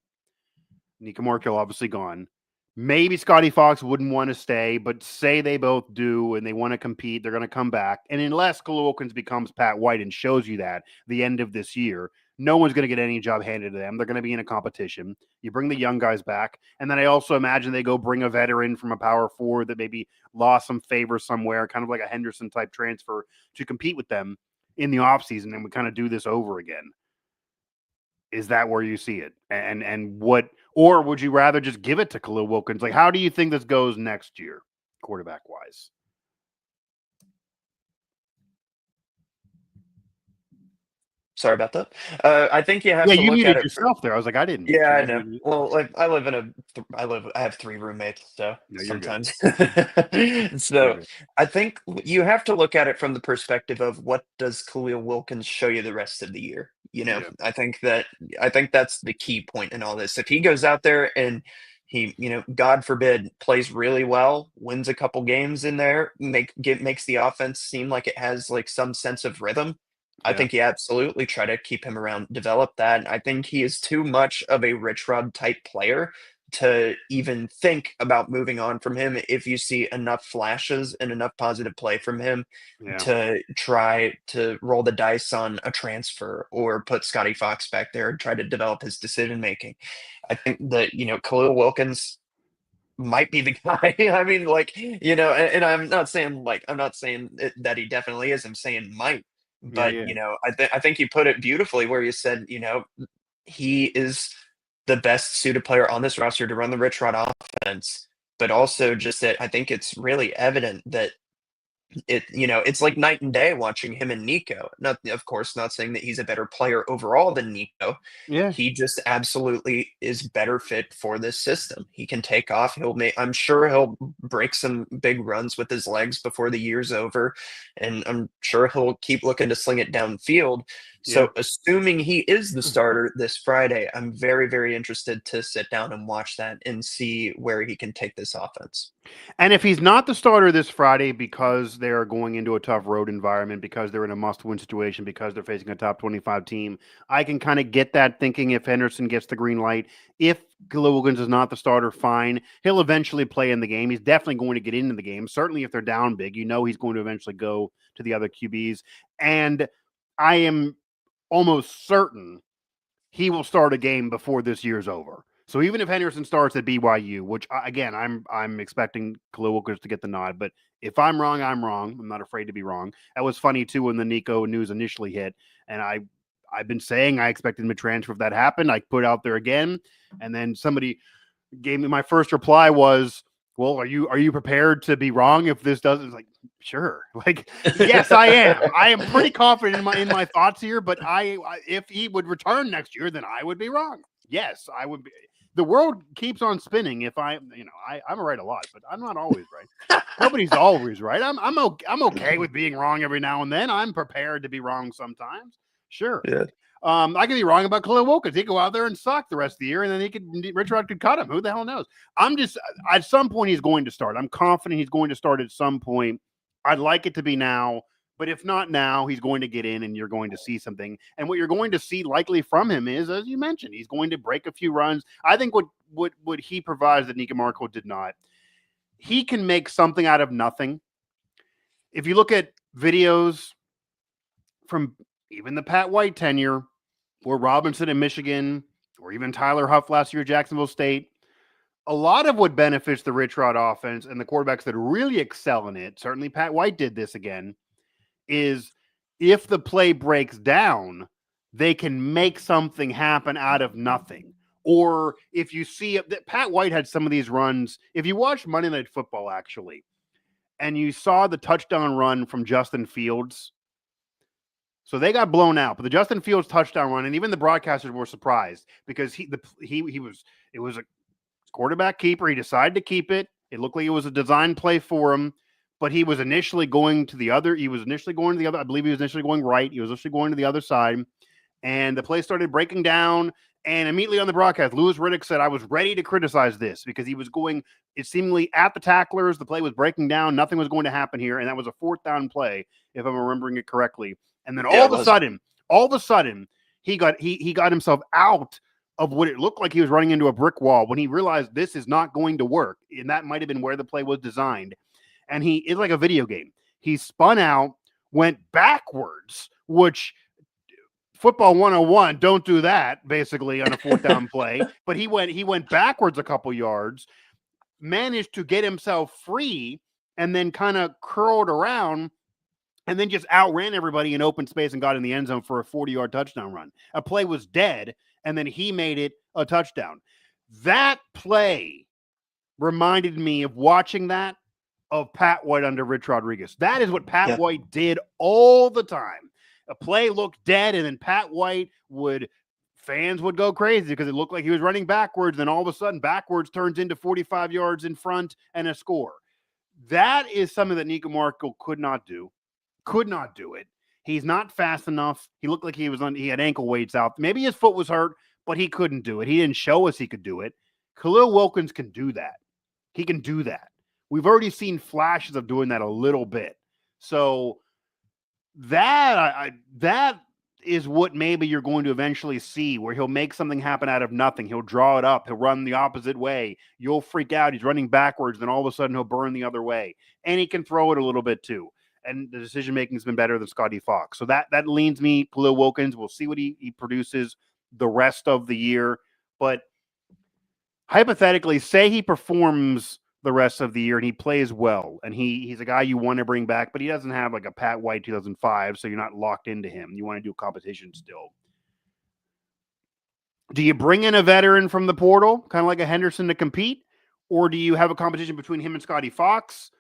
Nicco Marchiol obviously gone. Maybe Scotty Fox wouldn't want to stay, but say they both do and they want to compete, they're going to come back. And unless Khalil Wilkins becomes Pat White and shows you that the end of this year, no one's going to get any job handed to them. They're going to be in a competition. You bring the young guys back. And then I also imagine they go bring a veteran from a power forward that maybe lost some favor somewhere, kind of like a Henderson type transfer to compete with them in the offseason. And we kind of do this over again. Is that where you see it? And what, or would you rather just give it to Khalil Wilkins? Like, how do you think this goes next year, quarterback wise? Sorry about that. I think you have Yeah, to you look at muted it. yourself there. I was like, I didn't. Yeah, I know. Well, like I have 3 roommates, so No, you're good. sometimes. You're So good. I think you have to look at it from the perspective of what does Khalil Wilkins show you the rest of the year. Yeah. I think that's the key point in all this. If he goes out there and he, God forbid, plays really well, wins a couple games in there, makes the offense seem like it has like some sense of rhythm. I Yeah. think you absolutely try to keep him around, develop that. I think he is too much of a Rich Rod type player to even think about moving on from him if you see enough flashes and enough positive play from him Yeah. to try to roll the dice on a transfer or put Scotty Fox back there and try to develop his decision making. I think that, Khalil Wilkins might be the guy. I mean, like, and I'm not saying that he definitely is. I'm saying might. Yeah. But, Yeah. I think you put it beautifully where you said, he is the best suited player on this roster to run the Rich Rod offense. But also just that I think it's really evident that it's like night and day watching him and Nicco. Not, of course, not saying that he's a better player overall than Nicco. Yeah. He just absolutely is better fit for this system. He can take off. I'm sure he'll break some big runs with his legs before the year's over, and I'm sure he'll keep looking to sling it downfield. Yeah. So, assuming he is the starter this Friday, I'm very, very interested to sit down and watch that and see where he can take this offense. And if he's not the starter this Friday because they're going into a tough road environment, because they're in a must-win situation, because they're facing a top 25 team, I can kind of get that thinking if Henderson gets the green light. If Khalil Wilkins is not the starter, fine. He'll eventually play in the game. He's definitely going to get into the game. Certainly if they're down big, he's going to eventually go to the other QBs. And I am almost certain he will start a game before this year's over. So even if Henderson starts at BYU, which again I'm expecting Khalil Wilkins to get the nod, but if I'm wrong, I'm wrong. I'm not afraid to be wrong. That was funny too when the Nicco news initially hit, and I've been saying I expected him to transfer if that happened. I put it out there again, and then somebody gave me my first reply was, "Well, are you prepared to be wrong if this doesn't?" It's like, sure. Like, yes, I am. I am pretty confident in my thoughts here, but if he would return next year, then I would be wrong. Yes, I would be. The world keeps on spinning. If I'm right a lot, but I'm not always right. Nobody's always right. I'm okay with being wrong every now and then. I'm prepared to be wrong sometimes. Sure. Yeah. I could be wrong about Khalil Wilkins. He could go out there and suck the rest of the year, and then Rich Rod could cut him. Who the hell knows? I'm just at some point he's going to start. I'm confident he's going to start at some point. I'd like it to be now, but if not now, he's going to get in, and you're going to see something. And what you're going to see likely from him is, as you mentioned, he's going to break a few runs. I think what he provides that Nicco Marchiol did not. He can make something out of nothing. If you look at videos from even the Pat White tenure, or Robinson in Michigan, or even Tyler Huff last year at Jacksonville State, a lot of what benefits the Rich Rod offense and the quarterbacks that really excel in it, certainly Pat White did this again, is if the play breaks down, they can make something happen out of nothing. Or if you see that Pat White had some of these runs, if you watch Monday Night Football actually, and you saw the touchdown run from Justin Fields. So they got blown out, but the Justin Fields touchdown run, and even the broadcasters were surprised because it was a quarterback keeper. He decided to keep it. It looked like it was a design play for him, but he was initially going to the other. He was initially going to the other. I believe he was initially going right. He was initially going to the other side, and the play started breaking down. And immediately on the broadcast, Louis Riddick said, "I was ready to criticize this because he was going, it seemingly at the tacklers. The play was breaking down. Nothing was going to happen here, and that was a fourth down play, if I'm remembering it correctly." And then Yeah, all it of a was. sudden, he got himself out of what it looked like he was running into a brick wall when he realized this is not going to work. And that might have been where the play was designed. And it's like a video game. He spun out, went backwards, which football 101, don't do that basically on a fourth down play. But he went backwards a couple yards, managed to get himself free, and then kind of curled around and then just outran everybody in open space and got in the end zone for a 40-yard touchdown run. A play was dead, and then he made it a touchdown. That play reminded me of watching that of Pat White under Rich Rodriguez. That is what Pat White did all the time. A play looked dead, and then fans would go crazy because it looked like he was running backwards, and all of a sudden backwards turns into 45 yards in front and a score. That is something that Nicco Marchiol could not do. Could not do it. He's not fast enough. He looked like he had ankle weights out. Maybe his foot was hurt, but he couldn't do it. He didn't show us he could do it. Khalil Wilkins can do that. He can do that. We've already seen flashes of doing that a little bit. So that is what maybe you're going to eventually see, where he'll make something happen out of nothing. He'll draw it up. He'll run the opposite way. You'll freak out. He's running backwards. Then all of a sudden he'll burn the other way. And he can throw it a little bit too. And the decision-making has been better than Scotty Fox. So that leans me Khalil Wilkins. We'll see what he produces the rest of the year. But hypothetically, say he performs the rest of the year and he plays well, and he's a guy you want to bring back, but he doesn't have like a Pat White 2005, so you're not locked into him. You want to do competition still. Do you bring in a veteran from the portal, kind of like a Henderson, to compete? Or do you have a competition between him and Scotty Fox,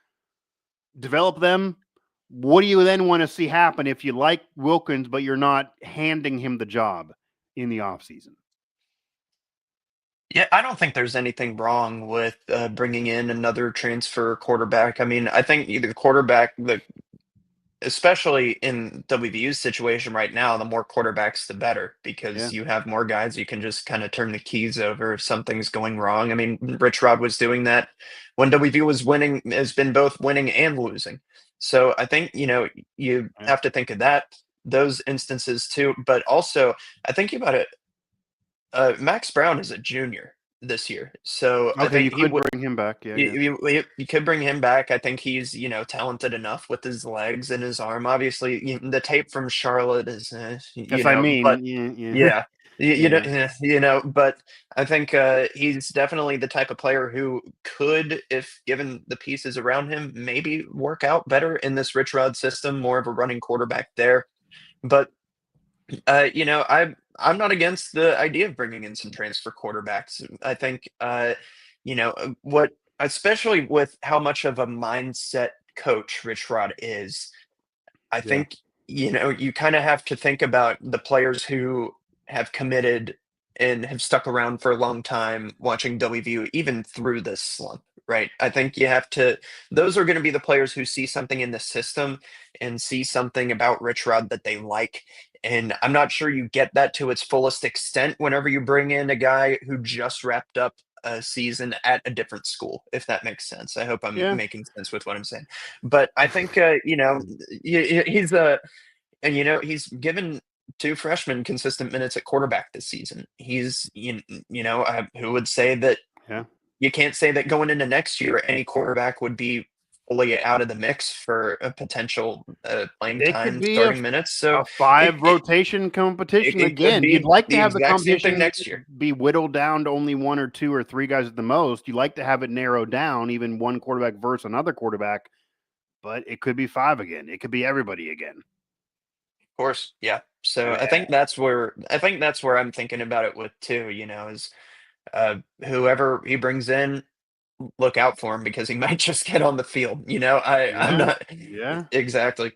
develop them? What do you then want to see happen if you like Wilkins, but you're not handing him the job in the offseason? Yeah, I don't think there's anything wrong with bringing in another transfer quarterback. I mean, I think either quarterback, especially in WVU's situation right now, the more quarterbacks, the better, Yeah. because you have more guys you can just kind of turn the keys over if something's going wrong. I mean, Rich Rod was doing that when WVU was winning, has been both winning and losing. So I think, you Yeah. have to think of those instances too. But also, I think about it, Max Brown is a junior this year. So I Okay, think you he could would. bring him back. Yeah, yeah. You could bring him back. I think he's, talented enough with his legs and his arm. Obviously, the tape from Charlotte is, Yes, I but mean, yeah, yeah, yeah, yeah, but I think he's definitely the type of player who could, if given the pieces around him, maybe work out better in this Rich Rod system, more of a running quarterback there. But I'm not against the idea of bringing in some transfer quarterbacks. I think what, especially with how much of a mindset coach Rich Rod is. I yeah. think, you kind of have to think about the players who have committed and have stuck around for a long time watching WVU even through this slump, right? I think you have to, those are going to be the players who see something in the system and see something about Rich Rod that they like. And I'm not sure you get that to its fullest extent whenever you bring in a guy who just wrapped up a season at a different school, if that makes sense. I hope I'm Yeah. making sense with what I'm saying. But I think, he's he's given two freshmen consistent minutes at quarterback this season. He's, who would say that Yeah. you can't say that going into next year, any quarterback would be fully out of the mix for a potential playing It could time, be starting minutes. So a it, five it, rotation competition it could again. You'd be like to the have the exact same thing competition next year. be whittled down to only one or two or three guys at the most. You like to have it narrowed down, even one quarterback versus another quarterback, but it could be five again. It could be everybody again. Of course, yeah. So And I think that's where I'm thinking about it with too, is whoever he brings in, look out for him because he might just get on the field. I'm yeah, not yeah, exactly.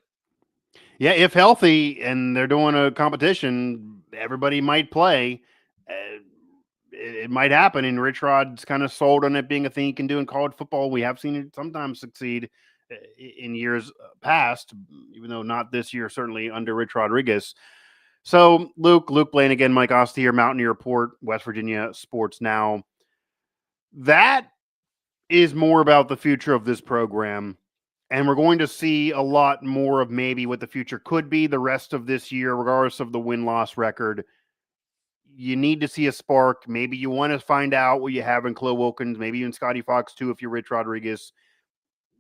yeah. If healthy and they're doing a competition, everybody might play. Uh, it might happen. And Rich Rod's kind of sold on it being a thing he can do in college football. We have seen it sometimes succeed in years past, even though not this year, certainly under Rich Rodriguez. So Luke Blain again, Mike Asti here, Mountaineer Report, West Virginia Sports Now. That is more about the future of this program. And we're going to see a lot more of maybe what the future could be the rest of this year, regardless of the win-loss record. You need to see a spark. Maybe you want to find out what you have in Chloe Wilkins, maybe even Scotty Fox too, if you're Rich Rodriguez.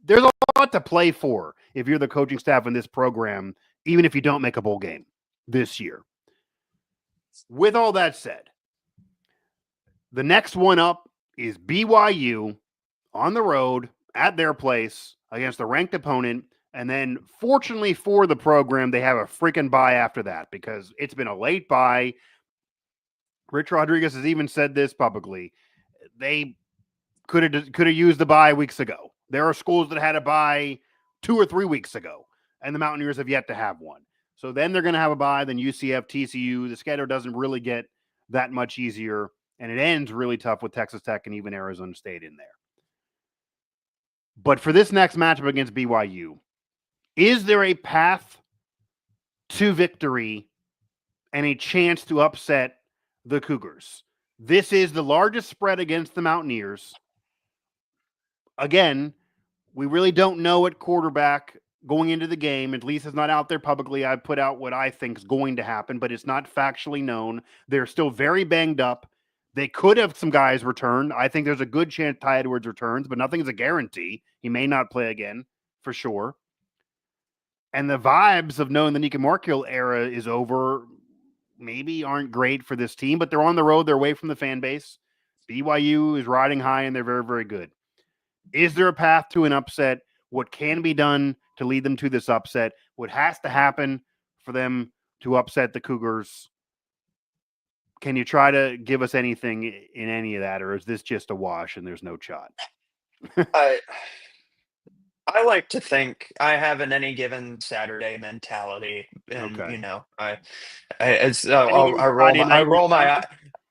There's a lot to play for if you're the coaching staff in this program, even if you don't make a bowl game this year. With all that said, the next one up is BYU on the road at their place against a ranked opponent. And then, fortunately for the program, they have a freaking bye after that because it's been a late bye. Rich Rodriguez has even said this publicly. They could have used the bye weeks ago. There are schools that had a bye 2 or 3 weeks ago, and the Mountaineers have yet to have one. So then they're going to have a bye. Then UCF, TCU. The schedule doesn't really get that much easier, and it ends really tough with Texas Tech and even Arizona State in there. But for this next matchup against BYU, is there a path to victory and a chance to upset the Cougars? This is the largest spread against the Mountaineers. Again, we really don't know at quarterback going into the game. At least it's not out there publicly. I put out what I think is going to happen, but it's not factually known. They're still very banged up. They could have some guys return. I think there's a good chance Ty Edwards returns, but nothing's a guarantee. He may not play again for sure. And the vibes of knowing the Nicco Marchiol era is over maybe aren't great for this team, but they're on the road. They're away from the fan base. BYU is riding high, and they're very, very good. Is there a path to an upset? What can be done to lead them to this upset? What has to happen for them to upset the Cougars? Can you try to give us anything in any of that, or is this just a wash and there's no shot? I I like to think I have an any given Saturday mentality, and Okay. Any given I Friday roll night my mentality?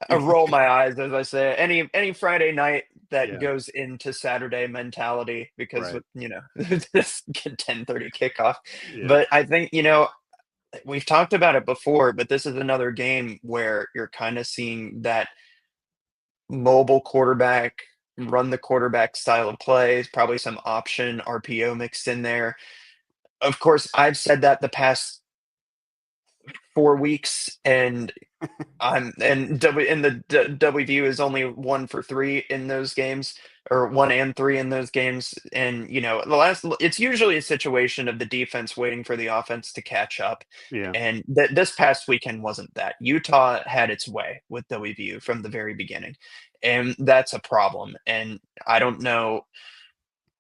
I roll my eyes as I say any Friday night that goes into Saturday mentality because Right. with this 10:30 kickoff. Yeah. But I think, we've talked about it before, but this is another game where you're kind of seeing that mobile quarterback, run the quarterback style of plays, probably some option RPO mixed in there. Of course, I've said that the past 4 weeks, and WVU is only 1 for 3 in those games, or 1 and 3 in those games. And it's usually a situation of the defense waiting for the offense to catch up. Yeah. And this past weekend wasn't that. Utah had its way with WVU from the very beginning, and that's a problem. And I don't know.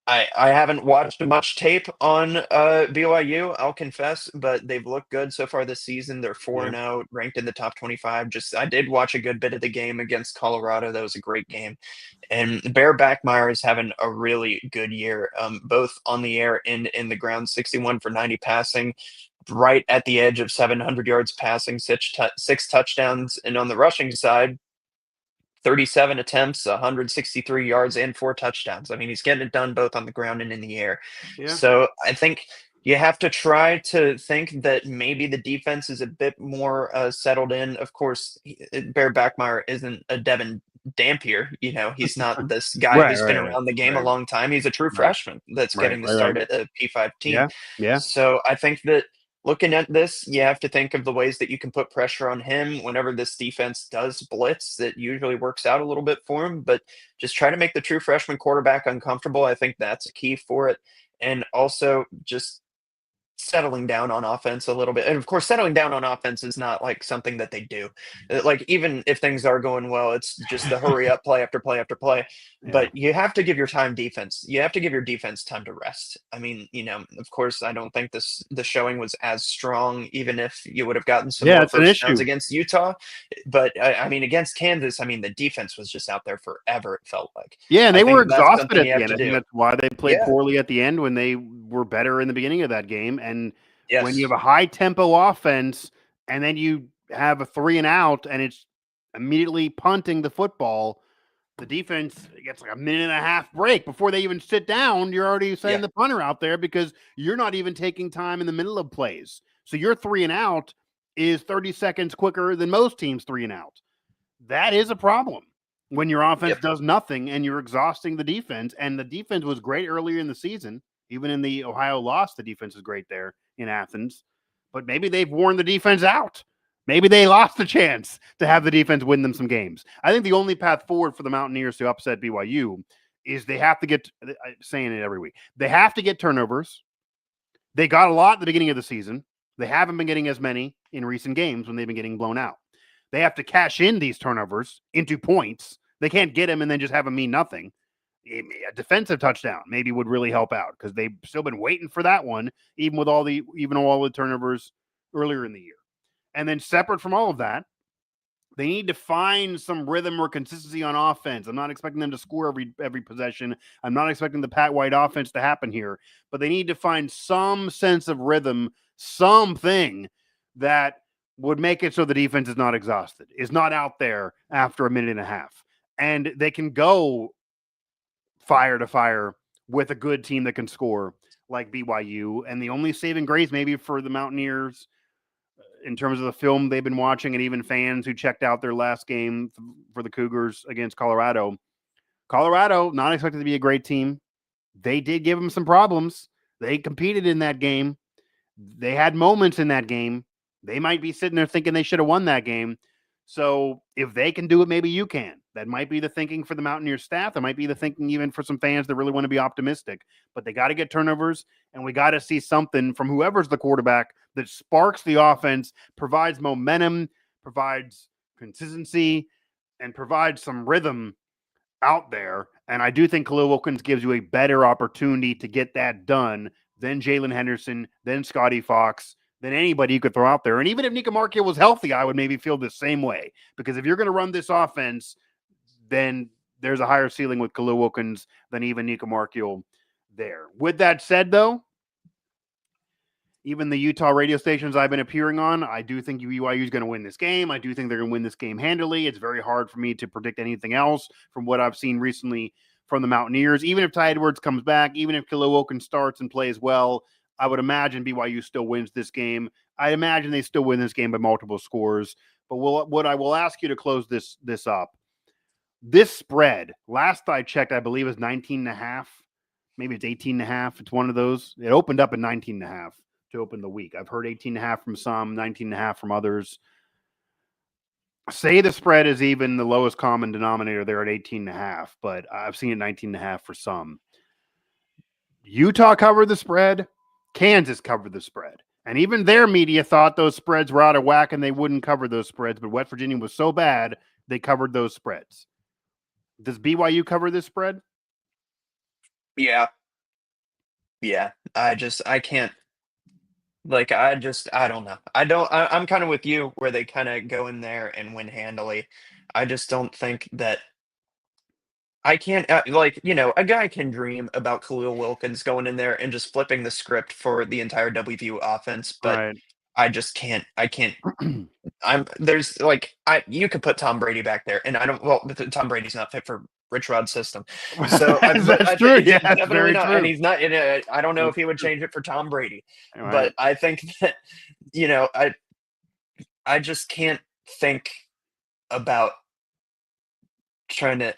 I haven't watched much tape on BYU, I'll confess, but they've looked good so far this season. They're 4-0, ranked in the top 25. I did watch a good bit of the game against Colorado. That was a great game. And Bear Backmeyer is having a really good year, both on the air and in the ground. 61 for 90 passing, right at the edge of 700 yards passing, 6 touchdowns. And on the rushing side, 37 attempts, 163 yards, and 4 touchdowns. I mean, he's getting it done both on the ground and in the air. Yeah. So I think you have to try to think that maybe the defense is a bit more settled in. Of course, Bear Backmeyer isn't a Devin Dampier. He's not this guy who's been around the game a long time. He's a true freshman that's getting the start at a P5 team. Yeah. So I think that looking at this, you have to think of the ways that you can put pressure on him whenever this defense does blitz. That usually works out a little bit for him, but just try to make the true freshman quarterback uncomfortable. I think that's a key for it. And also just settling down on offense a little bit. And of course, settling down on offense is not like something that they do. Like, even if things are going well, it's just the hurry up play after play after play. But you have to give your defense time to rest. I mean, of course, I don't think the showing was as strong, even if you would have gotten some more first downs against Utah. But I mean, against Kansas, I mean, the defense was just out there forever, it felt like. Yeah, and they were exhausted at the end. I think that's why they played poorly at the end when they were better in the beginning of that game. And when you have a high tempo offense and then you have a 3 and out and it's immediately punting the football, the defense gets like a minute and a half break before they even sit down. You're already sending the punter out there because you're not even taking time in the middle of plays. So your 3 and out is 30 seconds quicker than most teams' 3 and out. That is a problem when your offense does nothing and you're exhausting the defense. And the defense was great earlier in the season. Even in the Ohio loss, the defense is great there in Athens. But maybe they've worn the defense out. Maybe they lost the chance to have the defense win them some games. I think the only path forward for the Mountaineers to upset BYU is they have to get, I'm saying it every week, they have to get turnovers. They got a lot at the beginning of the season. They haven't been getting as many in recent games when they've been getting blown out. They have to cash in these turnovers into points. They can't get them and then just have them mean nothing. A defensive touchdown maybe would really help out because they've still been waiting for that one, even with all the turnovers earlier in the year. And then separate from all of that, they need to find some rhythm or consistency on offense. I'm not expecting them to score every possession. I'm not expecting the Pat White offense to happen here, but they need to find some sense of rhythm, something that would make it so the defense is not exhausted, is not out there after a minute and a half. And they can go fire to fire with a good team that can score like BYU. And the only saving grace maybe for the Mountaineers in terms of the film they've been watching and even fans who checked out their last game for the Cougars against Colorado, not expected to be a great team. They did give them some problems. They competed in that game. They had moments in that game. They might be sitting there thinking they should have won that game. So if they can do it, maybe you can. That might be the thinking for the Mountaineers staff. That might be the thinking even for some fans that really want to be optimistic. But they got to get turnovers, and we got to see something from whoever's the quarterback that sparks the offense, provides momentum, provides consistency, and provides some rhythm out there. And I do think Khalil Wilkins gives you a better opportunity to get that done than Jalen Henderson, than Scotty Fox, than anybody you could throw out there. And even if Nicco Marchiol was healthy, I would maybe feel the same way. Because if you're going to run this offense, then there's a higher ceiling with Khalil Wilkins than even Nicco Marchiol there. With that said, though, even the Utah radio stations I've been appearing on, I do think BYU is going to win this game. I do think they're going to win this game handily. It's very hard for me to predict anything else from what I've seen recently from the Mountaineers. Even if Ty Edwards comes back, even if Khalil Wilkins starts and plays well, I would imagine BYU still wins this game. I imagine they still win this game by multiple scores. But what I will ask you to close this up, this spread, last I checked, I believe is 19.5. Maybe it's 18.5. It's one of those. It opened up at 19.5 to open the week. I've heard 18.5 from some, 19.5 from others. Say the spread is even the lowest common denominator there at 18.5, but I've seen it 19.5 for some. Utah covered the spread. Kansas covered the spread. And even their media thought those spreads were out of whack and they wouldn't cover those spreads, but West Virginia was so bad, they covered those spreads. Does BYU cover this spread? Yeah. I can't. I don't know. I'm kind of with you where they kind of go in there and win handily. I just don't think that I can't, a guy can dream about Khalil Wilkins going in there and just flipping the script for the entire WVU offense, but Right. I just can't. You could put Tom Brady back there, and I don't. Well, Tom Brady's not fit for Rich Rod's system, so That's true. Yeah, that's definitely very not. true. And he's not in a. I don't know if he would change it for Tom Brady, Right. but I think that I just can't think about trying to.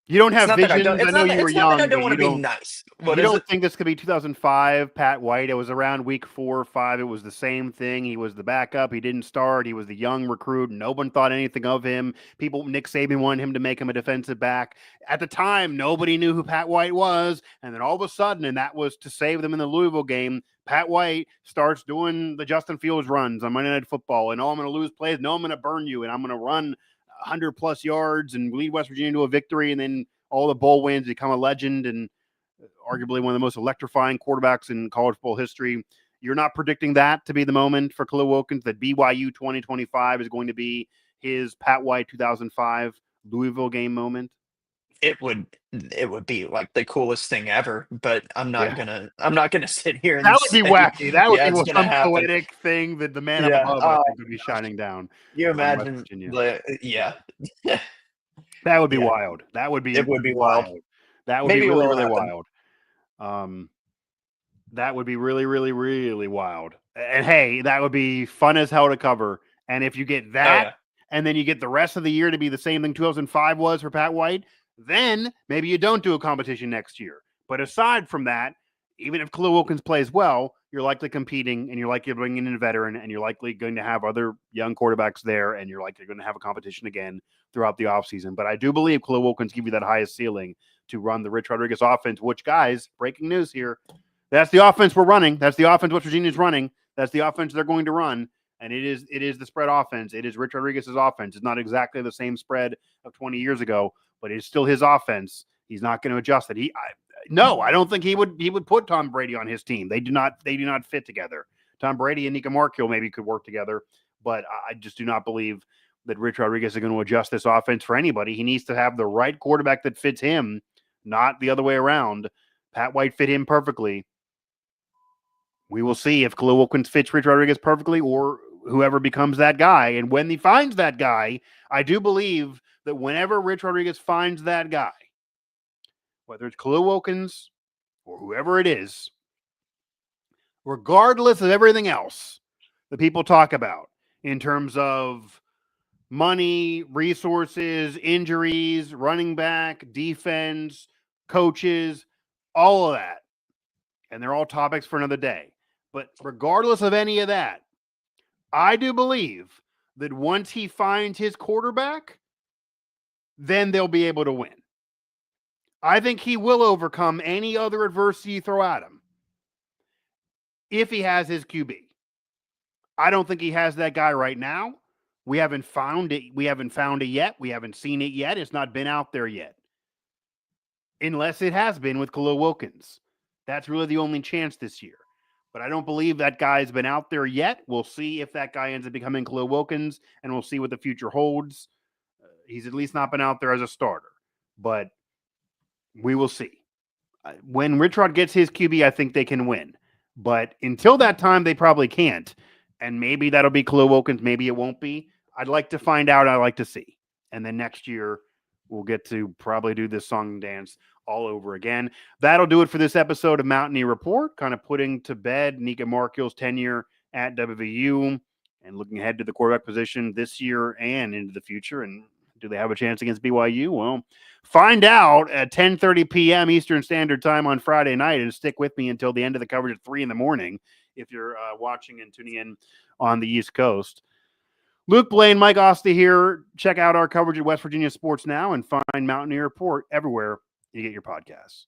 You don't It's have not that I visions. don't. I It's know not. you were It's not young, that I don't but want you to be don't. nice. You What is don't it? think this could be 2005 Pat White? It was around week 4 or 5. It was the same thing. He was the backup. He didn't start. He was the young recruit. No one thought anything of him. Nick Saban wanted him to make him a defensive back. At the time, nobody knew who Pat White was. And then all of a sudden, and that was to save them in the Louisville game, Pat White starts doing the Justin Fields runs on Monday Night Football. And I'm going to lose plays. No, I'm going to burn you. And I'm going to run 100-plus yards and lead West Virginia to a victory. And then all the bowl wins, become a legend and arguably one of the most electrifying quarterbacks in college football history. You're not predicting that to be the moment for Khalil Wilkins, that BYU 2025 is going to be his Pat White 2005 Louisville game moment? It would be like the coolest thing ever, but I'm not Yeah. gonna sit here That and would be say, wacky. That would yeah, be it's gonna some happen. poetic thing that the man up Yeah. above, I think, would be shining down You on West imagine Virginia. yeah. That would be Yeah. wild. That would be It would be wild. That would Maybe be it really, will really happen. wild. That would be really, really, really wild. And hey, that would be fun as hell to cover. And if you get that, and then you get the rest of the year to be the same thing 2005 was for Pat White, then maybe you don't do a competition next year. But aside from that, even if Khalil Wilkins plays well, you're likely competing and you're likely bringing in a veteran and you're likely going to have other young quarterbacks there and you're likely going to have a competition again throughout the offseason. But I do believe Khalil Wilkins give you that highest ceiling to run the Rich Rodriguez offense, which, guys, breaking news here, that's the offense we're running. That's the offense West Virginia's running. That's the offense they're going to run. And it is the spread offense. It is Rich Rodriguez's offense. It's not exactly the same spread of 20 years ago, but it's still his offense. He's not going to adjust it. I don't think he would put Tom Brady on his team. They do not fit together. Tom Brady and Nicco Marchiol maybe could work together, but I just do not believe that Rich Rodriguez is going to adjust this offense for anybody. He needs to have the right quarterback that fits him, not the other way around. Pat White fit him perfectly. We will see if Khalil Wilkins fits Rich Rodriguez perfectly or whoever becomes that guy. And when he finds that guy, I do believe that whenever Rich Rodriguez finds that guy, whether it's Khalil Wilkins or whoever it is, regardless of everything else that people talk about in terms of money, resources, injuries, running back, defense, coaches, all of that, and they're all topics for another day. But regardless of any of that, I do believe that once he finds his quarterback, then they'll be able to win. I think he will overcome any other adversity you throw at him if he has his QB. I don't think he has that guy right now. We haven't found it. We haven't found it yet. We haven't seen it yet. It's not been out there yet. Unless it has been with Khalil Wilkins. That's really the only chance this year. But I don't believe that guy's been out there yet. We'll see if that guy ends up becoming Khalil Wilkins, and we'll see what the future holds. He's at least not been out there as a starter. But we will see. When Rich Rod gets his QB, I think they can win. But until that time, they probably can't. And maybe that'll be Khalil Wilkins. Maybe it won't be. I'd like to find out. I'd like to see. And then next year, we'll get to probably do this song and dance all over again. That'll do it for this episode of Mountaineer Report, kind of putting to bed Nicco Marchiol's tenure at WVU and looking ahead to the quarterback position this year and into the future. And do they have a chance against BYU? Well, find out at 10:30 p.m. Eastern Standard Time on Friday night, and stick with me until the end of the coverage at 3 in the morning if you're watching and tuning in on the East Coast. Luke Blain, Mike Asti here. Check out our coverage at West Virginia Sports Now and find Mountaineer Report everywhere you get your podcasts.